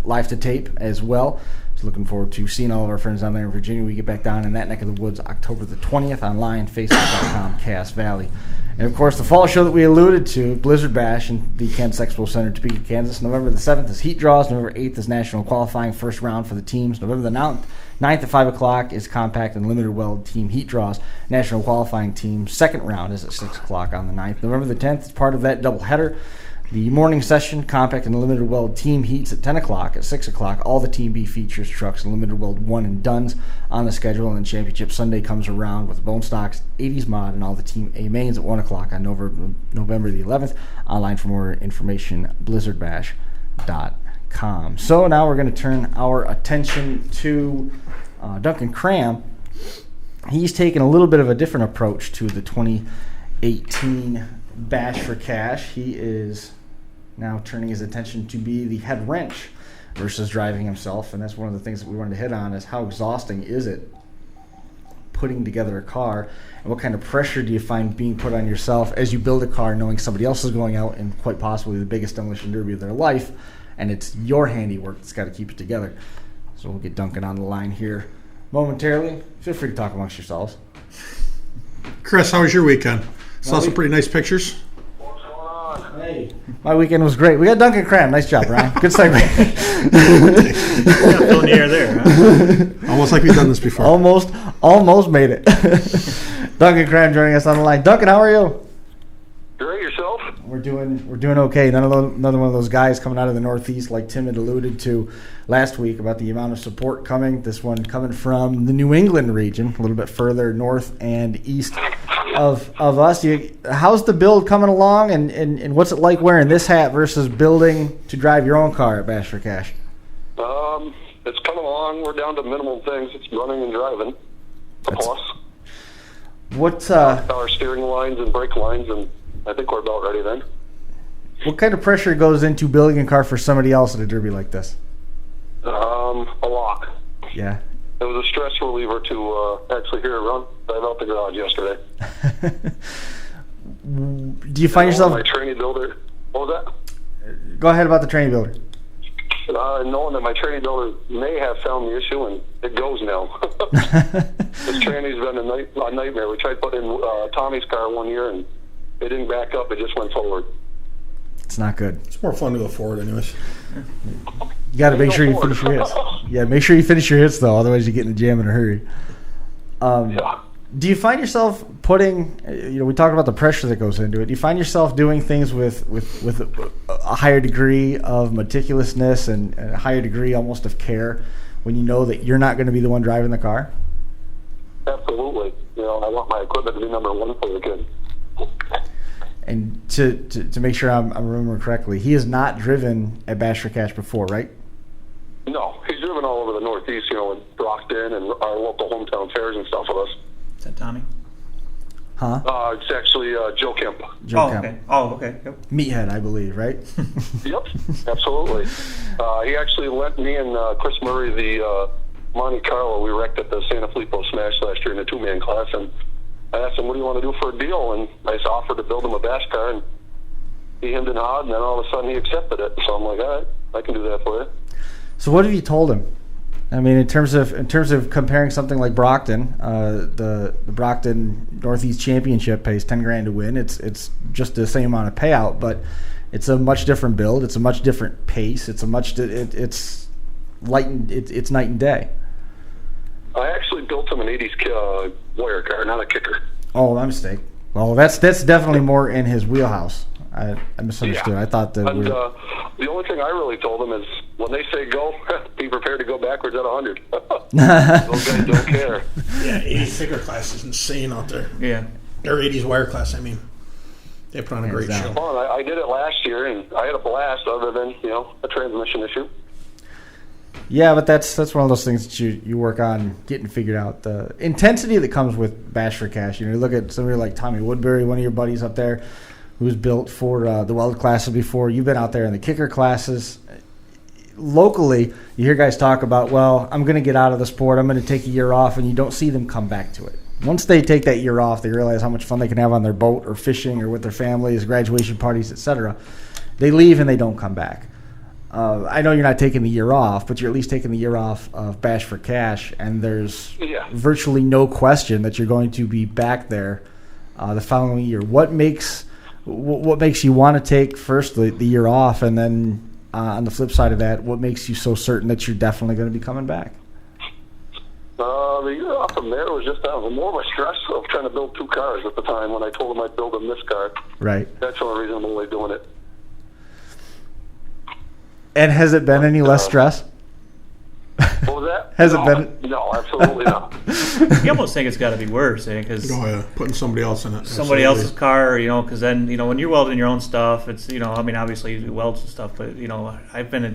live to tape as well. So looking forward to seeing all of our friends down there in Virginia. We get back down in that neck of the woods October the 20th online, Facebook.com, Cass Valley. And, of course, the fall show that we alluded to, Blizzard Bash in the Kansas Expo Center, Topeka, Kansas. November the 7th is heat draws. November 8th is national qualifying first round for the teams. November the 9th at 5 o'clock is compact and limited weld team heat draws. National qualifying team second round is at 6 o'clock on the 9th. November the 10th is part of that doubleheader. The morning session, compact and limited weld team heats at 10 o'clock. At 6 o'clock, all the Team B features, trucks, and limited weld one and dones on the schedule. And then Championship Sunday comes around with Bone Stocks, 80s Mod, and all the Team A mains at 1 o'clock on November the 11th. Online for more information, blizzardbash.com. So now we're going to turn our attention to Duncan Cram. He's taken a little bit of a different approach to the 2018 Bash for Cash. He is now turning his attention to be the head wrench versus driving himself, and that's one of the things that we wanted to hit on is how exhausting is it putting together a car, and what kind of pressure do you find being put on yourself as you build a car knowing somebody else is going out in quite possibly the biggest demolition derby of their life, and it's your handiwork that's got to keep it together. So we'll get Duncan on the line here momentarily. Feel free to talk amongst yourselves. Chris, how was your weekend? Saw some pretty nice pictures. What's going on? Hey, my weekend was great. We got Duncan Cram. Nice job, Ryan. Good segue. Yeah, filling the air there. Huh? Almost like we've done this before. Almost made it. Duncan Cram joining us on the line. Duncan, how are you? Great, yourself? We're doing okay. Another one of those guys coming out of the Northeast, like Tim had alluded to last week about the amount of support coming. This one coming from the New England region, a little bit further north and east of us. How's the build coming along, and what's it like wearing this hat versus building to drive your own car at Bash for Cash? It's coming along. We're down to minimal things. It's running and driving. A plus. What's our steering lines and brake lines, and I think we're about ready then. What kind of pressure goes into building a car for somebody else at a derby like this? A lot. Yeah. It was a stress reliever to actually hear it run. Drive out the garage yesterday. Do you find yourself... My training builder... What was that? Go ahead about the training builder. Knowing that my training builder may have found the issue, and it goes now. This training's been a nightmare. We tried putting in Tommy's car one year, and it didn't back up. It just went forward. It's not good. It's more fun to go forward anyways. You got to make sure you finish your hits. Yeah, make sure you finish your hits, though. Otherwise, you get in a jam in a hurry. Yeah. Do you find yourself putting, we talked about the pressure that goes into it. Do you find yourself doing things with a higher degree of meticulousness and a higher degree almost of care when you know that you're not going to be the one driving the car? Absolutely. I want my equipment to be number one for the kid. And to make sure I'm remembering correctly, he has not driven at Bash for Cash before, right? No, he's driven all over the Northeast, in Brockton and our local hometown fairs and stuff with us. Is that Tommy? Huh? It's actually Joe Kemp. Kemp. Okay. Oh, okay. Yep. Meathead, I believe, right? Yep, absolutely. He actually lent me and Chris Murray the Monte Carlo we wrecked at the Santa Filippo Smash last year in the two-man class, and I asked him, what do you want to do for a deal? And I just offered to build him a bash car, and he hemmed and hawed, and then all of a sudden he accepted it. So I'm like, all right, I can do that for you. So what have you told him I mean, in terms of comparing something like Brockton, the Brockton Northeast Championship pays $10,000 to win. It's just the same amount of payout, but it's a much different build. It's a much different pace. It's night and day. I actually built him an '80s wire car, not a kicker. Oh, my mistake. Well, that's definitely more in his wheelhouse. I misunderstood. Yeah. I thought that. And the only thing I really told him is when they say go, be prepared to go backwards at 100. Those guys don't care. Yeah, 80s kicker class is insane out there. Yeah. Or 80s wire class, I mean. They put on a great show. Well, I did it last year, and I had a blast other than, a transmission issue. Yeah, but that's one of those things that you work on getting figured out. The intensity that comes with Bash for Cash. You look at somebody like Tommy Woodbury, one of your buddies up there, who's built for the weld classes before. You've been out there in the kicker classes. Locally, you hear guys talk about, well, I'm going to get out of the sport. I'm going to take a year off, and you don't see them come back to it. Once they take that year off, they realize how much fun they can have on their boat or fishing or with their families, graduation parties, etc. They leave and they don't come back. I know you're not taking the year off, but you're at least taking the year off of Bash for Cash, and there's virtually no question that you're going to be back there the following year. What makes you want to take first the year off, and then on the flip side of that, what makes you so certain that you're definitely going to be coming back? The year off from there was just more of a stress of trying to build two cars at the time when I told him I'd build him this car. Right. That's the only reason I'm only doing it. And has it been any less stress? What was that? Has it been? No, absolutely not. You almost think it's got to be worse, because putting somebody else in it. Somebody else's car, because then, when you're welding your own stuff, it's, obviously you do welds and stuff, but, I've been at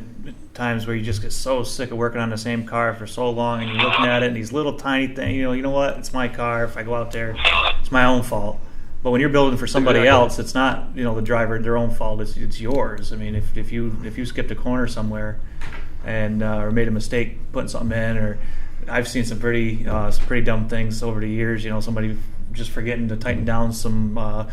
times where you just get so sick of working on the same car for so long, and you're looking at it, and these little tiny things, you know what, it's my car. If I go out there, it's my own fault. But when you're building for somebody else, it's not, the driver, their own fault. It's yours. I mean, if you skipped a corner somewhere and or made a mistake putting something in, or I've seen some pretty dumb things over the years. Somebody just forgetting to tighten down some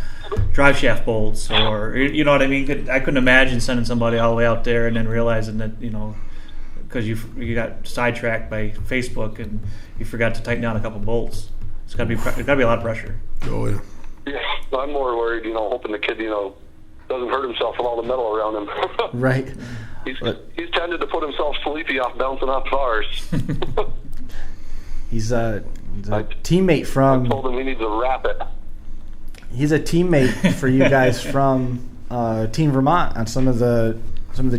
drive shaft bolts, or you know what I mean. I couldn't imagine sending somebody all the way out there and then realizing that because you got sidetracked by Facebook and you forgot to tighten down a couple bolts. It's got to be a lot of pressure. Oh yeah. Yeah, I'm more worried, hoping the kid, doesn't hurt himself with all the metal around him. Right. He's tended to put himself sleepy off bouncing off bars. He's a teammate from. I told him he needs to wrap it. He's a teammate for you guys from Team Vermont on some of the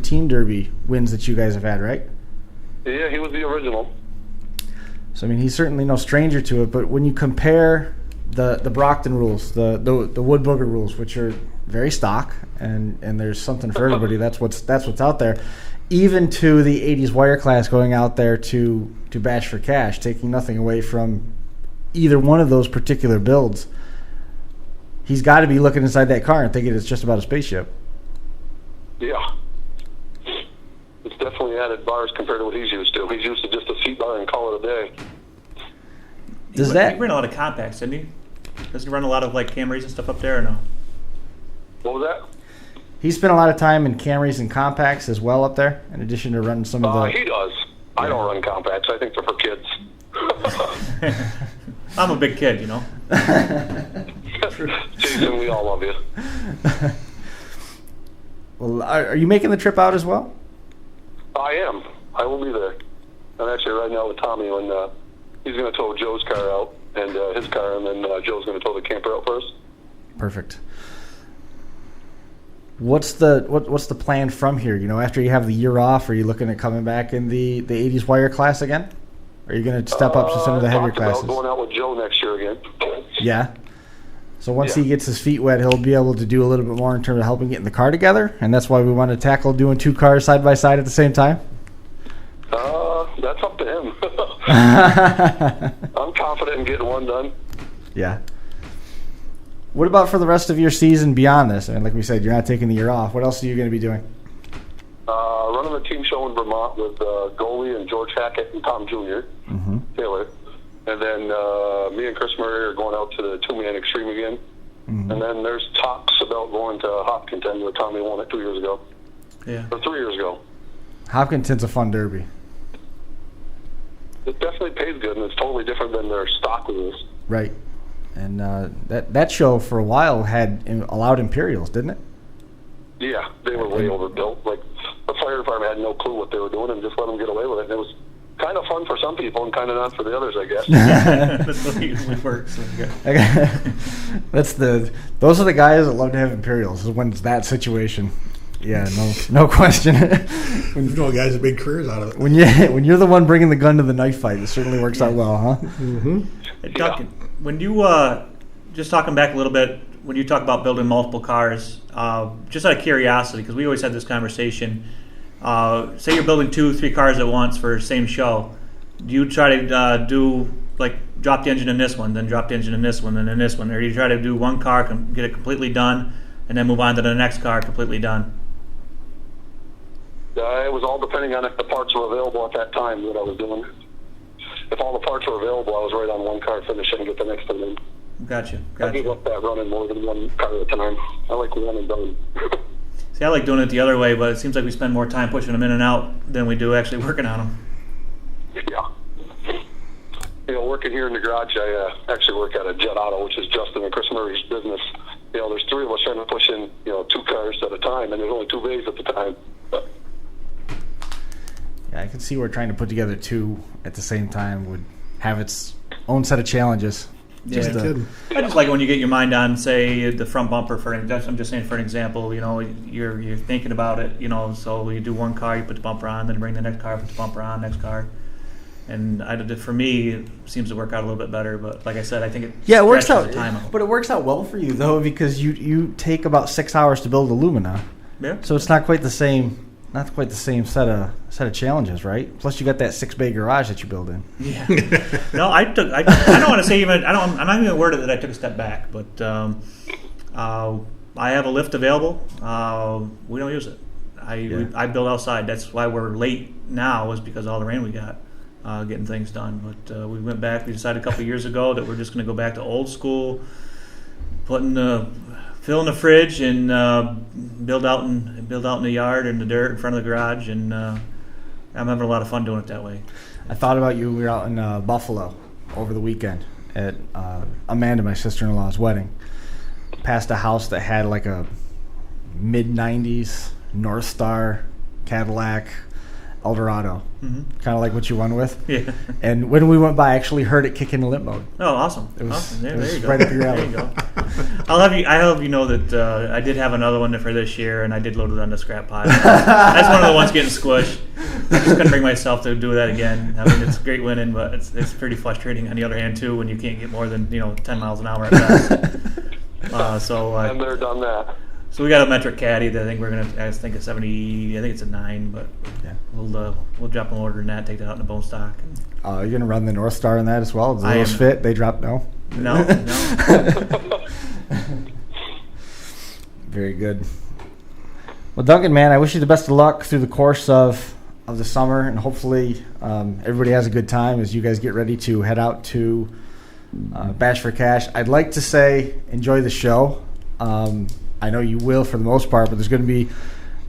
Team Derby wins that you guys have had, right? Yeah, he was the original. So I mean, he's certainly no stranger to it. But when you compare the Brockton rules, the wood booger rules, which are very stock, and there's something for everybody. That's what's out there. Even to the 80s wire class going out there to Bash for Cash, taking nothing away from either one of those particular builds. He's got to be looking inside that car and thinking it's just about a spaceship. Yeah. It's definitely added bars compared to what he's used to. He's used to just a seat bar and call it a day. He ran a lot of compacts, didn't he? Doesn't he run a lot of Camrys and stuff up there, or no? What was that? He spent a lot of time in Camrys and compacts as well up there, in addition to running some of the... He does. I don't run compacts. I think they're for kids. I'm a big kid, Jason, we all love you. Well, are you making the trip out as well? I am. I will be there. I'm actually riding out with Tommy when he's going to tow Joe's car out and his car, and then Joe's going to tow the camper out first. Perfect. What's the plan from here? After you have the year off, are you looking at coming back in the 80s wire class again? Are you going to step up to some of the heavier classes? About going out with Joe next year again. Yeah. So once he gets his feet wet, he'll be able to do a little bit more in terms of helping getting the car together, and that's why we want to tackle doing two cars side by side at the same time. That's up to him. I'm confident in getting one done. Yeah. What about for the rest of your season beyond this? I mean, like we said, you're not taking the year off. What else are you going to be doing? Running a team show in Vermont with Goalie and George Hackett and Tom Jr. Taylor. And then me and Chris Murray are going out to the two-man extreme again. And then there's talks about going to Hopkinton, where Tommy won it 2 years ago. Yeah. Or 3 years ago. Hopkinton's a fun derby. it definitely pays good, and it's totally different than their stock rules. Right. And that show for a while had allowed Imperials, didn't it? Yeah, they were way overbuilt. Like, the fire department had no clue what they were doing and just let them get away with it. And it was kind of fun for some people and kind of not for the others, I guess. That's what usually works. Those are the guys that love to have Imperials, is when it's that situation. Yeah, no question. There's no guys with big careers out of it. When you're the one bringing the gun to the knife fight, it certainly works out well, huh? Mm-hmm. Hey, Duncan, when you just talking back a little bit, when you talk about building multiple cars, just out of curiosity, because we always had this conversation. Say you're building 2-3 cars at once for the same show. Do you try to do like drop the engine in this one, then drop the engine in this one, and then this one, or do you try to do one car, get it completely done, and then move on to the next car completely done? It was all depending on if the parts were available at that time that I was doing. If all the parts were available, I was right on one car, finish it, and get the next one in. Gotcha. I gave up that running more than one car at a time. I like one and done. See, I like doing it the other way, but it seems like we spend more time pushing them in and out than we do actually working on them. Yeah. Working here in the garage, I actually work at a Jet Auto, which is Justin and Chris Murray's business. There's 3 of us trying to push in, 2 cars at a time, and there's only 2 bays at the time. But yeah, I can see where trying to put together 2 at the same time would have its own set of challenges. I just like when you get your mind on, say, the front bumper. I'm just saying for an example. You're thinking about it. So you do one car, you put the bumper on, then bring the next car, put the bumper on, next car. And for me, it seems to work out a little bit better. But like I said, I think it works out. the time out. But it works out well for you though, because you take about 6 hours to build Illumina. Yeah. So it's not quite the same. Not quite the same set of challenges, right? Plus, you got that 6-bay garage that you build in. Yeah. No, I don't want to say even. I'm not even going to word it that I took a step back, but I have a lift available. We don't use it. I build outside. That's why we're late now, is because of all the rain we got getting things done. But we went back. We decided a couple of years ago that we're just going to go back to old school, fill in the fridge and build out in the yard and the dirt in front of the garage, and I'm having a lot of fun doing it that way. I thought about you. We were out in Buffalo over the weekend at Amanda, my sister-in-law's wedding. Passed a house that had like a mid-'90s North Star Cadillac Eldorado, kind of like what you won with. Yeah. And when we went by, I actually heard it kick into limp mode. Oh, awesome! It was, awesome. There you go. Right up your alley. There you go. I'll have you know that I did have another one for this year, and I did load it on the scrap pile. That's one of the ones getting squished. I just couldn't bring myself to do that again. I mean, it's great winning, but it's pretty frustrating on the other hand too when you can't get more than 10 miles an hour at best. And they're done that. So we got a metric caddy that I think we're gonna. I think it's 70. I think it's a 9, but yeah, we'll drop an order in that. Take that out in the bone stock. You're gonna run the North Star in that as well? Does those fit? They drop no. Very good. Well, Duncan, man, I wish you the best of luck through the course of the summer, and hopefully everybody has a good time as you guys get ready to head out to Bash for Cash. I'd like to say enjoy the show. I know you will for the most part, but there's going to be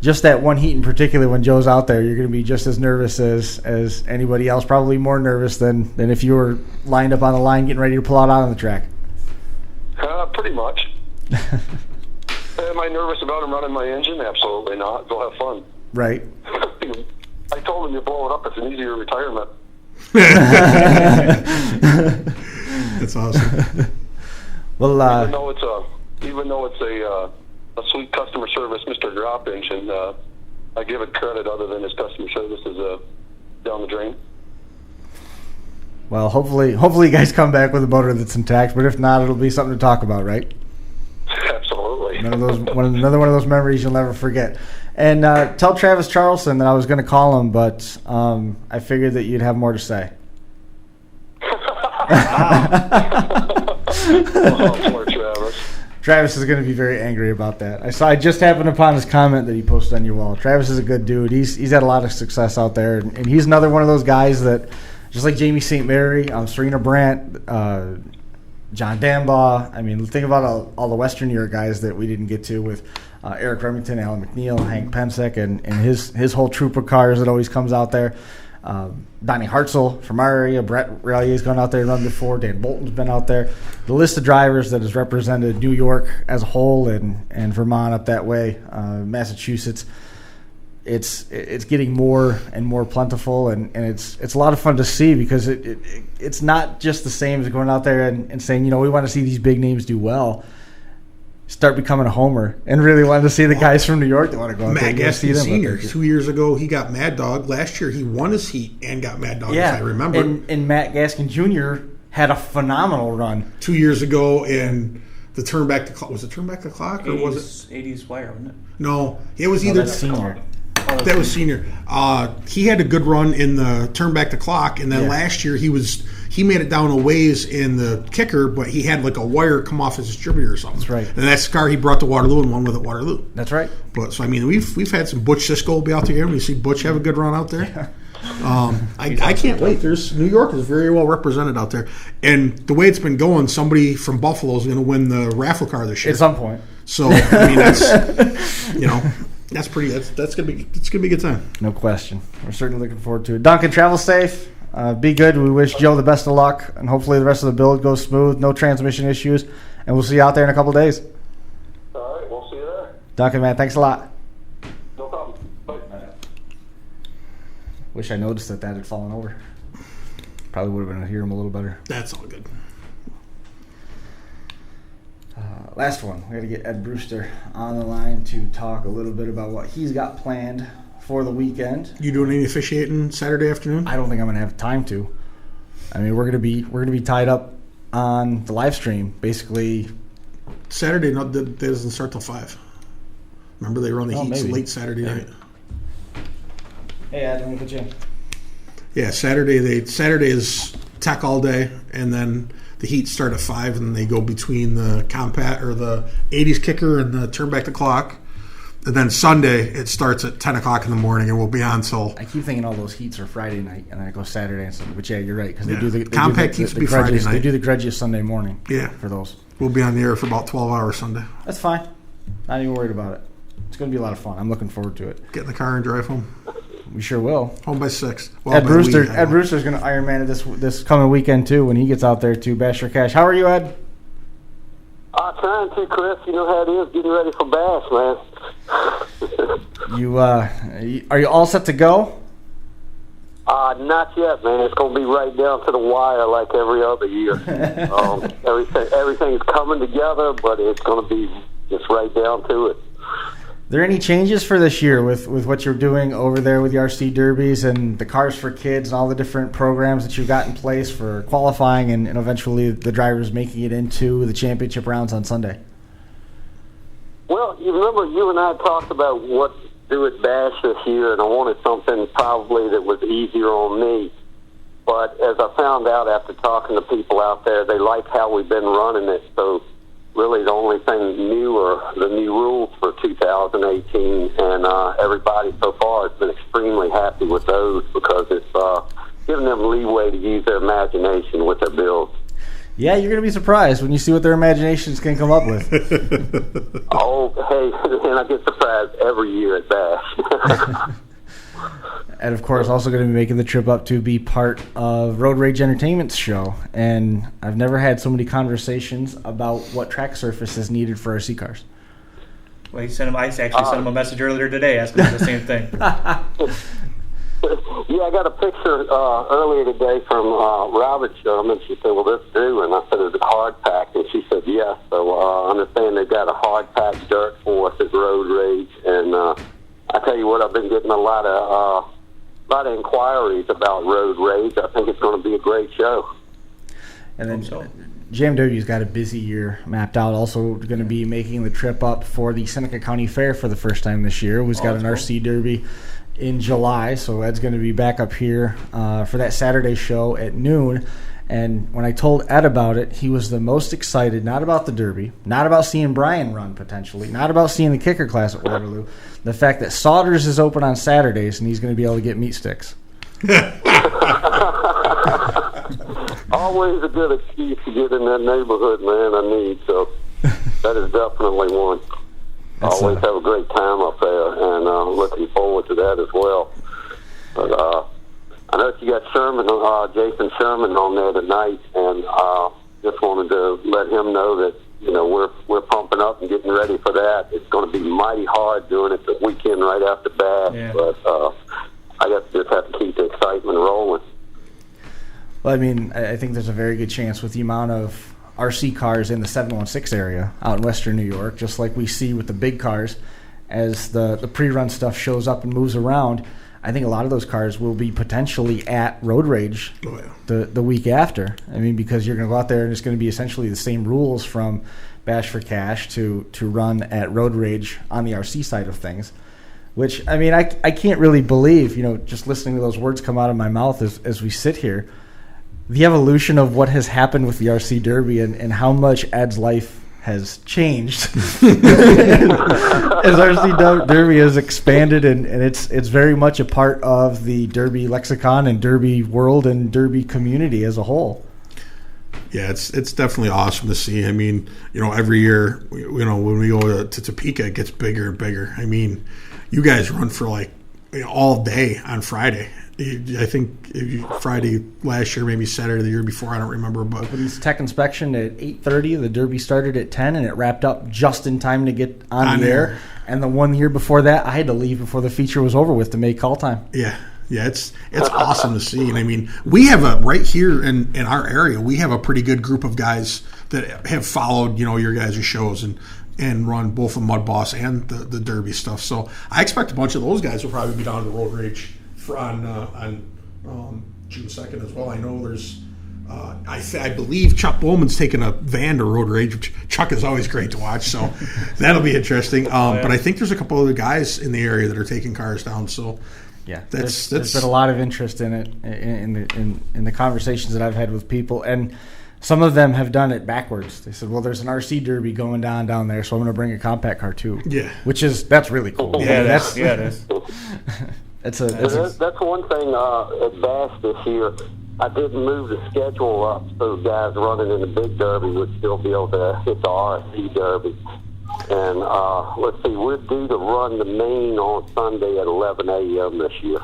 just that one heat in particular when Joe's out there. You're going to be just as nervous as anybody else, probably more nervous than if you were lined up on the line getting ready to pull out on the track. Pretty much. Am I nervous about him running my engine? Absolutely not. Go have fun. Right. I told him you blow it up, it's an easier retirement. That's awesome. Well, even though it's a sweet customer service, Mr. Drop engine, I give it credit other than his customer service is down the drain. Well, hopefully you guys come back with a motor that's intact, but if not, it'll be something to talk about, right? Absolutely. Another one of those memories you'll never forget. And tell Travis Charleston that I was going to call him, but I figured that you'd have more to say. Oh, poor Travis. Travis is going to be very angry about that. I just happened upon his comment that he posted on your wall. Travis is a good dude. He's had a lot of success out there, and he's another one of those guys that, just like Jamie St. Mary, Serena Brandt, John Dambaugh. I mean, think about all the Western New York guys that we didn't get to with Eric Remington, Alan McNeil, Hank Pensek, and his whole troop of cars that always comes out there. Donnie Hartzell from our area. Brett Rally's gone out there and run before. Dan Bolton's been out there. The list of drivers that has represented New York as a whole and Vermont up that way, Massachusetts, it's getting more and more plentiful, and it's a lot of fun to see because it's not just the same as going out there and saying, we want to see these big names do well. Start becoming a homer and really wanted to see the guys from New York that want to go out there and see them. Senior, 2 years ago, he got Mad Dog. Last year, he won his heat and got Mad Dog, if I remember. And Matt Gaskin Jr. had a phenomenal run 2 years ago in the Turn Back the Clock. Was it Turn Back the Clock? 80s, or was it 80s Wire, wasn't it? No, it was either that's senior. That was senior. He had a good run in the Turn Back the Clock, and then last year he made it down a ways in the kicker, but he had like a wire come off his distributor or something. That's right. And that's the car he brought to Waterloo and won with it Waterloo. That's right. But so I mean, we've had some Butch Siskel be out there. We see Butch have a good run out there. I can't wait. New York is very well represented out there, and the way it's been going, somebody from Buffalo is going to win the raffle car this year At some point. So I mean, that's that's pretty. That's gonna be a good time. No question. We're certainly looking forward to it. Duncan, travel safe. Be good. We wish Joe the best of luck, and hopefully the rest of the build goes smooth. No transmission issues, and we'll see you out there in a couple days. All right, we'll see you there. Duncan, man, thanks a lot. No problem. Bye. Wish I noticed that had fallen over. Probably would have been able to hear him a little better. That's all good. Last one. We got to get Ed Brewster on the line to talk a little bit about what he's got planned for the weekend. You doing any officiating Saturday afternoon? I don't think I'm going to have time to. I mean, we're going to be tied up on the live stream basically. Saturday, no, that doesn't start till 5. Remember, they run the heats late Saturday night. Hey, Ed, let me put you in. Yeah, Saturday is tech all day, and then the heats start at 5, and they go between the compact or the 80s kicker and the Turn Back the Clock. And then Sunday, it starts at 10 o'clock in the morning, and we'll be on till... I keep thinking all those heats are Friday night, and then it goes Saturday and Sunday. But yeah, you're right, because they do the compact heats be Friday night. They do the grudges Sunday morning. Yeah, for those. We'll be on the air for about 12 hours Sunday. That's fine. Not even worried about it. It's going to be a lot of fun. I'm looking forward to it. Get in the car and drive home. We sure will. Home by 6. Well, Ed Brewster's going to Ironman it this coming weekend too when he gets out there to Bash for Cash. How are you, Ed? Trying to, Chris. You know how it is getting ready for Bash, man. Are you all set to go? Not yet, man. It's going to be right down to the wire like every other year. Everything's coming together, but it's going to be just right down to it. Are there any changes for this year with what you're doing over there with the RC Derbies and the Cars for Kids and all the different programs that you've got in place for qualifying and eventually the drivers making it into the championship rounds on Sunday? Well, you remember you and I talked about what to do at Bash this year, and I wanted something probably that was easier on me. But as I found out after talking to people out there, they like how we've been running it, so really the only thing new are the new rules for 2018, and everybody so far has been extremely happy with those because it's giving them leeway to use their imagination with their builds. Yeah, you're going to be surprised when you see what their imaginations can come up with. Oh, hey, and I get surprised every year at Bash. And, of course, also going to be making the trip up to be part of Road Rage Entertainment's show. And I've never had so many conversations about what track surface is needed for RC cars. Well, I actually sent him a message earlier today asking him the same thing. Yeah, I got a picture earlier today from Robert Sherman. She said, well, this do. And I said, is it hard packed? And she said, yes. So I understand they've got a hard packed dirt for us at Road Rage. And I tell you what, I've been getting a lot of inquiries about Road Rage. I think it's going to be a great show. And then JMW's got a busy year mapped out. Also going to be making the trip up for the Seneca County Fair for the first time this year. We've got an RC Derby in July, so Ed's going to be back up here for that Saturday show at noon. And when I told Ed about it, he was the most excited, not about the Derby, not about seeing Brian run potentially, not about seeing the kicker class at Waterloo, the fact that Sodders is open on Saturdays and he's going to be able to get meat sticks. Always a good excuse to get in that neighborhood, man, I need. So that is definitely one. Always have a great time up there, and looking forward to that as well. But I know that you got Sherman, Jason Sherman on there tonight, and just wanted to let him know that, you know, we're pumping up and getting ready for that. It's going to be mighty hard doing it the weekend right after bat, but I guess just have to keep the excitement rolling. Well, I mean, I think there's a very good chance with the amount of RC cars in the 716 area out in western New York, just like we see with the big cars, as the pre-run stuff shows up and moves around, I think a lot of those cars will be potentially at Road Rage the week after. I mean, because you're going to go out there and it's going to be essentially the same rules from Bash for Cash to run at Road Rage on the RC side of things. Which, I mean, I can't really believe, you know, just listening to those words come out of my mouth as we sit here, the evolution of what has happened with the RC Derby and how much Ed's life has changed as RC Derby has expanded, and it's very much a part of the Derby lexicon and Derby world and Derby community as a whole. Yeah, it's definitely awesome to see. I mean, you know, every year, you know, when we go to Topeka, it gets bigger and bigger. I mean, you guys run for like, you know, all day on Friday. I think Friday last year, maybe Saturday the year before, I don't remember. But Open's tech inspection at 8:30. The Derby started at 10, and it wrapped up just in time to get on the air. And the one year before that, I had to leave before the feature was over with to make call time. Yeah, it's awesome to see. And I mean, we have right here in our area, we have a pretty good group of guys that have followed, you know, your guys' shows and run both the Mud Boss and the Derby stuff. So I expect a bunch of those guys will probably be down to the Road Rage on June 2nd as well. I know there's I believe Chuck Bowman's taking a van to Road Rage, which Chuck is always great to watch, so that'll be interesting. But I think there's a couple other guys in the area that are taking cars down, so yeah, there's been a lot of interest in it in the conversations that I've had with people, and some of them have done it backwards. They said, well, there's an RC Derby going down there, so I'm going to bring a compact car too. Yeah, that's really cool. It is. That's one thing at Bass this year. I didn't move the schedule up so guys running in the big Derby would still be able to hit the RC Derby. And let's see, we're due to run the main on Sunday at 11 a.m. this year.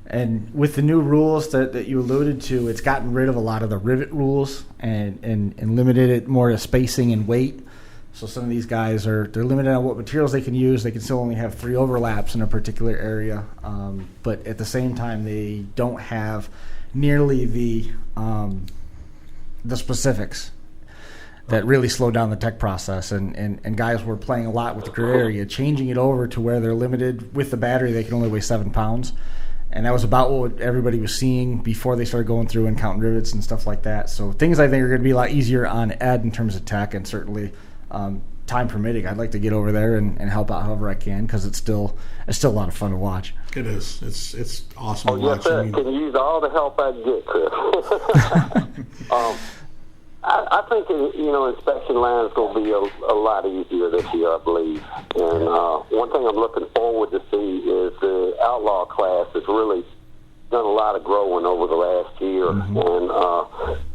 And with the new rules that you alluded to, it's gotten rid of a lot of the rivet rules and limited it more to spacing and weight. So some of these guys they're limited on what materials they can use. They can still only have 3 overlaps in a particular area, but at the same time they don't have nearly the specifics that really slow down the tech process. And guys were playing a lot with the gray area, changing it over to where they're limited with the battery. They can only weigh 7 pounds. And that was about what everybody was seeing before they started going through and counting rivets and stuff like that. So things I think are going to be a lot easier on Ed in terms of tech, and certainly time permitting, I'd like to get over there and help out however I can, because it's still a lot of fun to watch. It is. It's awesome to watch. Yes, I can use all the help I can get, Chris. I think inspection line is going to be a lot easier this year, I believe. And one thing I'm looking forward to see is the outlaw class has really done a lot of growing over the last year, and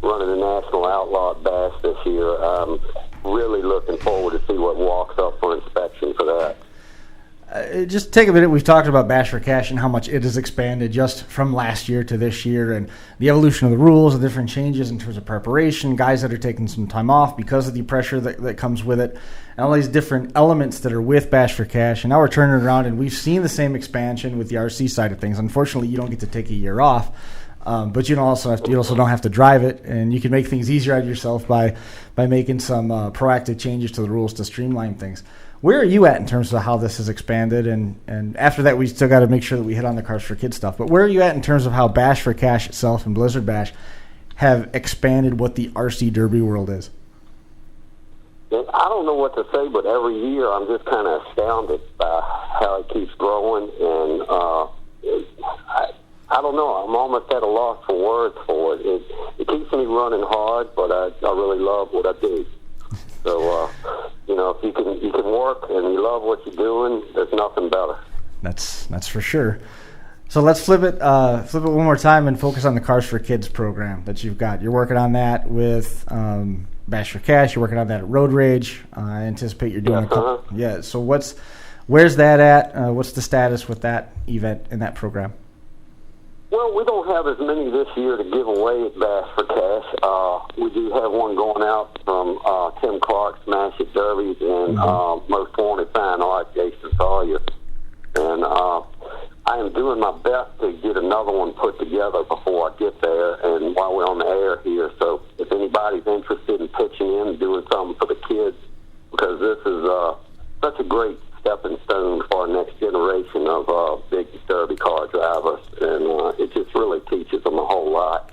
running the national outlaw at Bass this year. I'm really looking forward to see what walks up for inspection for that. Just take a minute. We've talked about Bash for Cash and how much it has expanded just from last year to this year, and the evolution of the rules, the different changes in terms of preparation, guys that are taking some time off because of the pressure that comes with it, and all these different elements that are with Bash for Cash. And now we're turning it around, and we've seen the same expansion with the RC side of things. Unfortunately, you don't get to take a year off, but you also don't have to drive it, and you can make things easier on yourself by making some proactive changes to the rules to streamline things. Where are you at in terms of how this has expanded? And after that, we still got to make sure that we hit on the Cars for Kids stuff. But where are you at in terms of how Bash for Cash itself and Blizzard Bash have expanded what the RC Derby world is? I don't know what to say, but every year I'm just kind of astounded by how it keeps growing. And I don't know. I'm almost at a loss for words for it. It keeps me running hard, but I really love what I do. So, if you can work and you love what you're doing, there's nothing better. That's for sure. So let's flip it one more time and focus on the Cars for Kids program that you've got. You're working on that with Bash for Cash. You're working on that at Road Rage. I anticipate you're doing a couple. Yeah. So where's that at? What's the status with that event and that program? Well, we don't have as many this year to give away at Bass for Cash. We do have one going out from Tim Clark's Smash It Derbies and Most Wanted Fine Art, Jason Sawyer. And I am doing my best to get another one put together before I get there and while we're on the air here. So if anybody's interested in pitching in and doing something for the kids, because this is such a great stepping stone for our next generation of big derby car drivers, and it just really teaches them a whole lot.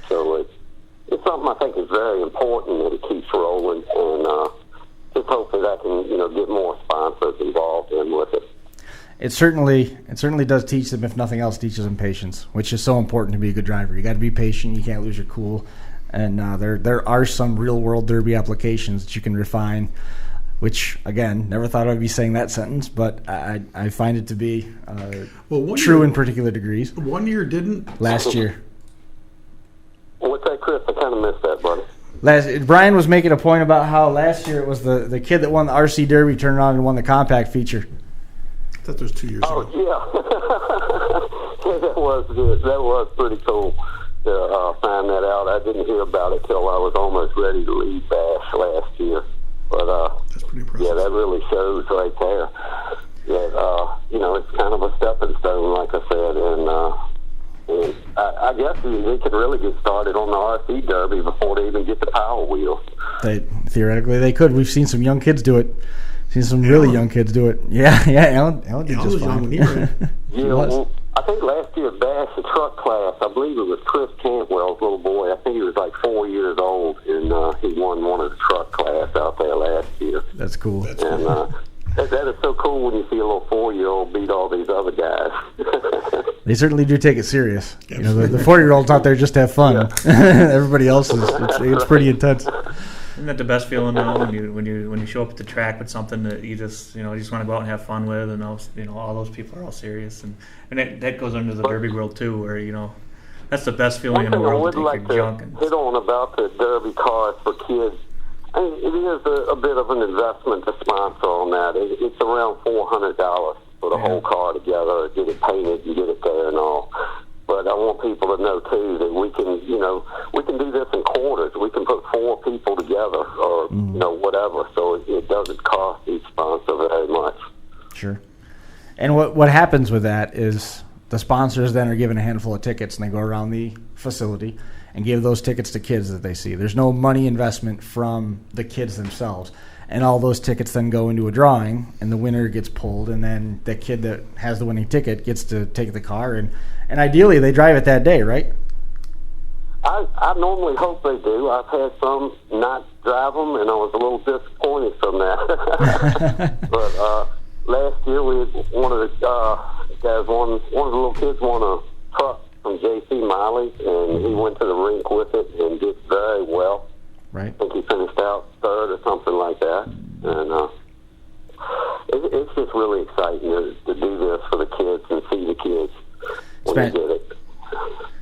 So it's something I think is very important that it keeps rolling, and just hopefully that can get more sponsors involved in with it. It certainly does teach them, if nothing else, teaches them patience, which is so important to be a good driver. You got to be patient. You can't lose your cool, and there are some real world derby applications that you can refine. Which, again, never thought I'd be saying that sentence, but I find it to be true in particular degrees. 1 year didn't? Last year. What's that, Chris? I kind of missed that, buddy. Brian was making a point about how last year it was the kid that won the RC Derby turned on and won the compact feature. I thought that was 2 years ago. Yeah. That was good. That was pretty cool to find that out. I didn't hear about it till I was almost ready to leave Bash last year. But that's pretty impressive. Yeah, that really shows right there that it's kind of a stepping stone, like I said, and I guess they could really get started on the RC Derby before they even get the Power Wheels. Theoretically, they could. We've seen some young kids do it. Seen some really young kids do it. Yeah, Alan did just fine. Yeah, I think last year Bash, the truck class, I believe it was Chris Cantwell's little boy. I think he was like 4 years old, and he won one of the truck class out there last year. That's cool. That is so cool when you see a little 4-year-old beat all these other guys. They certainly do take it serious. The 4-year-olds out there just to have fun. Yeah. Everybody else it's pretty intense. Isn't that the best feeling though when you show up at the track with something that you just want to go out and have fun with, and all those people are all serious, and that goes under the derby world too, where that's the best feeling in the world. I would like to hit on about the derby cars for kids. I mean, it is a bit of an investment to sponsor on that. It's around $400 for the whole car together, get it painted and get it there and all. But I want people to know too that we can do this in quarters. We can put 4 people together, or whatever. So it doesn't cost each sponsor very much. Sure. And what happens with that is the sponsors then are given a handful of tickets, and they go around the facility and give those tickets to kids that they see. There's no money investment from the kids themselves. And all those tickets then go into a drawing, and the winner gets pulled, and then the kid that has the winning ticket gets to take the car, and ideally they drive it that day, right? I normally hope they do. I've had some not drive them, and I was a little disappointed from that. But last year, one of the guys, one of the little kids won a truck from J.C. Miley, and he went to the rink with it and did very well. Right. I think he finished out third or something like that. And it's just really exciting to do this for the kids and see the kids when they get it.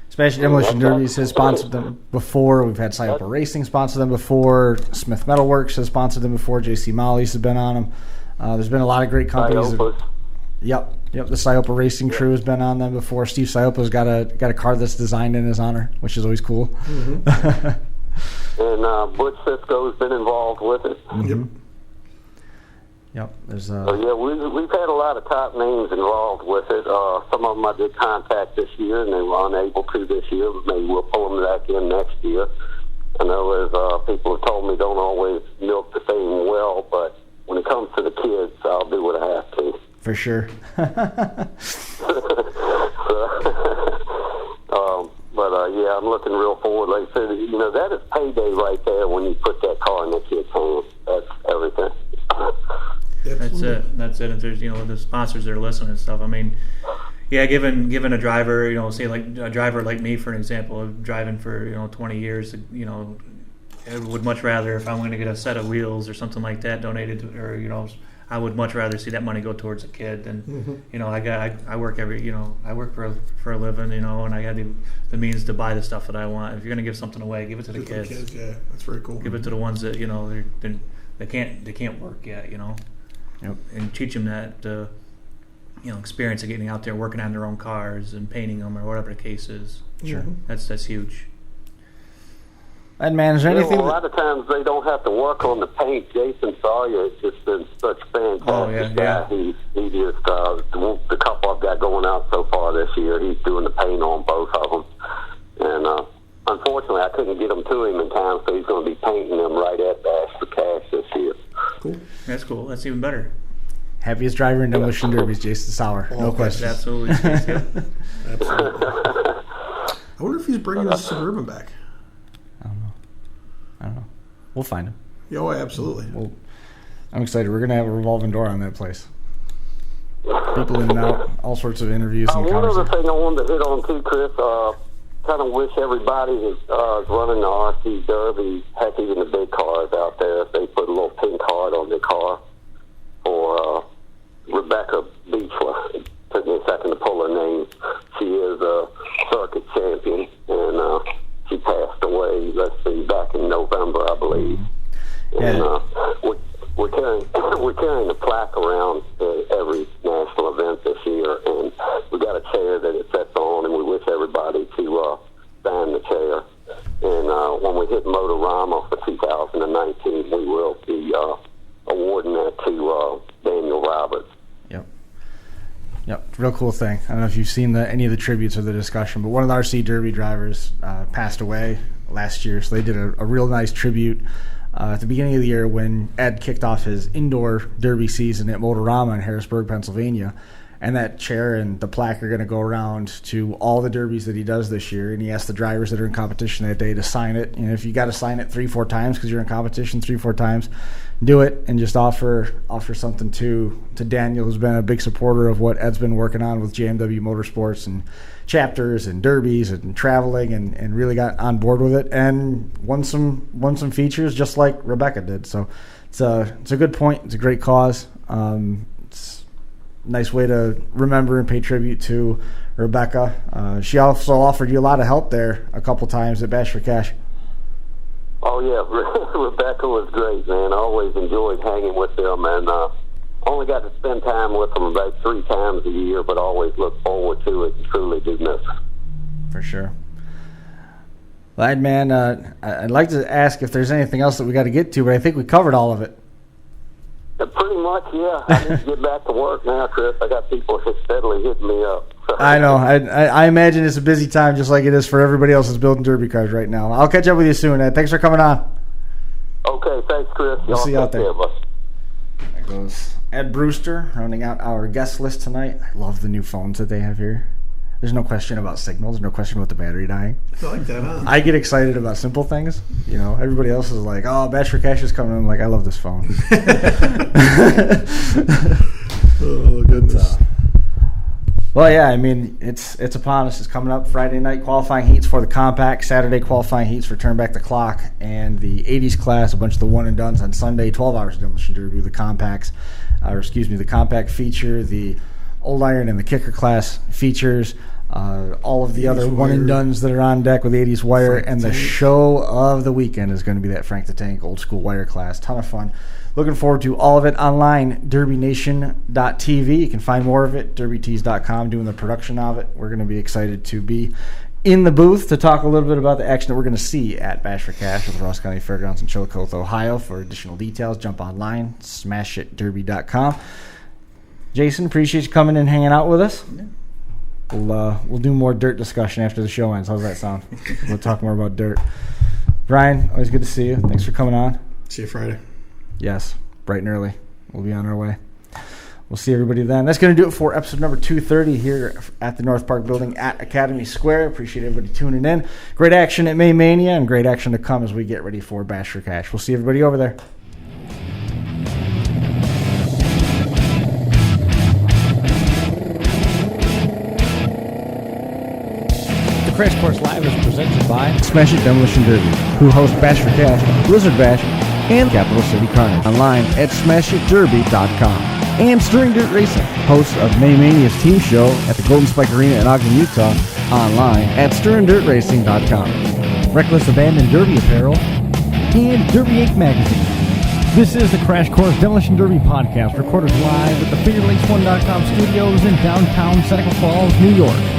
Especially Demolition Derbies has sponsored them before. We've had Syopa Racing sponsor them before. Smith Metalworks has sponsored them before. J.C. Molly's has been on them. There's been a lot of great companies. Yep. The Syopa Racing crew has been on them before. Steve Syopa's got a car that's designed in his honor, which is always cool. Mm-hmm. And Butch Cisco's been involved with it. Mm-hmm. Yep. There's So yeah, we've had a lot of top names involved with it. Some of them I did contact this year, and they were unable to this year. Maybe we'll pull them back in next year. I know as people have told me, don't always milk the same well, but when it comes to the kids, I'll do what I have to. For sure. But yeah, I'm looking real forward. Like I said, that is payday right there when you put that car in the kid's hands. That's everything. That's it. If there's the sponsors that are listening and stuff. I mean, yeah, given a driver, say like a driver like me, for an example, of driving for 20 years, I would much rather, if I'm going to get a set of wheels or something like that donated to, or I would much rather see that money go towards a kid than I work I work for a living, and I got the means to buy the stuff that I want. If you're going to give something away, give it to the kids. Yeah, that's very cool. Give it to the ones that they can't work yet, Yep. and teach them that experience of getting out there, working on their own cars and painting them or whatever the case is. Sure. That's huge. And man, is there Yeah, anything? well, a lot of times they don't have to work on the paint. Jason Sawyer has just been such a fantastic guy. He just the couple I've got going out so far this year, he's doing the paint on both of them. And unfortunately, I couldn't get them to him in time, so he's going to be painting them right at Bash for Cash this year. Cool. That's cool. That's even better. Happiest driver in demolition derbies, Jason Sauer. No question. Absolutely. Absolutely. I wonder if he's bringing his Suburban back. I don't know. We'll find him. Yeah, oh, absolutely. I'm excited. We're going to have a revolving door on that place. People in and out, all sorts of interviews and One other conversations. thing I wanted to hit on too, Chris, kind of wish everybody that's running the RC Derby, heck, even the big cars out there, if they put a little pink heart on their car for Rebecca Beachler. It took me a second to pull her name. She is a circuit champion, and she passed away, back in November, I believe. And we're carrying a plaque around every national event this year, and we got a chair that it sets on, and we wish everybody to sign the chair. And when we hit Motorama for 2019, we will be awarding that to Daniel Roberts. Yep, real cool thing. I don't know if you've seen any of the tributes or the discussion, but one of the RC Derby drivers passed away last year, so they did a real nice tribute at the beginning of the year when Ed kicked off his indoor Derby season at Motorama in Harrisburg, Pennsylvania. And that chair and the plaque are going to go around to all the derbies that he does this year. And he asked the drivers that are in competition that day to sign it. And if you got to sign it 3-4 times because you're in competition 3-4 times, do it and just offer something to Daniel, who's been a big supporter of what Ed's been working on with JMW Motorsports and chapters and derbies and traveling, and really got on board with it and won some features just like Rebecca did. So it's a good point. It's a great cause. It's a nice way to remember and pay tribute to Rebecca. She also offered you a lot of help there a couple times at Bash for Cash. Oh, yeah. Rebecca was great, man. I always enjoyed hanging with them, and only got to spend time with them about 3 times a year, but always look forward to it and truly do miss it. For sure. Lad, man, I'd like to ask if there's anything else that we got to get to, but I think we covered all of it. Pretty much, yeah. I need to get back to work now, Chris. I got people steadily hitting me up. I know. I imagine it's a busy time just like it is for everybody else that's building derby cars right now. I'll catch up with you soon, Ed. Thanks for coming on. Okay, thanks, Chris. We'll see you out there. Care of us. There goes Ed Brewster, rounding out our guest list tonight. I love the new phones that they have here. There's no question about signals. There's no question about the battery dying. I like that, huh? I get excited about simple things. You know, everybody else is like, oh, Bash for Cash is coming. I'm like, I love this phone. Oh, goodness. Well, yeah, I mean, it's upon us. It's coming up. Friday night qualifying heats for the compact. Saturday qualifying heats for Turn Back the Clock. And the 80s class, a bunch of the one-and-dones on Sunday. 12 hours of demolition derby, the compacts. The compact feature, the old iron and the kicker class features, all of the other one-and-dones that are on deck with 80s wire, and the show of the weekend is going to be that Frank the Tank old school wire class. Ton of fun. Looking forward to all of it online, derbynation.tv. You can find more of it, derbytees.com, doing the production of it. We're going to be excited to be in the booth to talk a little bit about the action that we're going to see at Bash for Cash at the Ross County Fairgrounds in Chillicothe, Ohio. For additional details, jump online, smashitderby.com. Jason, appreciate you coming and hanging out with us. We'll do more dirt discussion after the show ends. How's that sound? We'll talk more about dirt. Brian, always good to see you. Thanks for coming on. See you Friday. Yes, bright and early. We'll be on our way. We'll see everybody then. That's going to do it for episode number 230 here at the North Park Building at Academy Square. Appreciate everybody tuning in. Great action at May Mania and great action to come as we get ready for Bash for Cash. We'll see everybody over there. Crash Course Live is presented by Smash It Demolition Derby, who host Bash for Cash, Blizzard Bash, and Capital City Carnage. Online at smashitderby.com. And Stirring Dirt Racing, hosts of May Mania's team show at the Golden Spike Arena in Ogden, Utah. Online at stirringdirtracing.com. Reckless Abandon Derby Apparel and Derby Inc. Magazine. This is the Crash Course Demolition Derby podcast, recorded live at the FingerLakes1.com studios in downtown Seneca Falls, New York.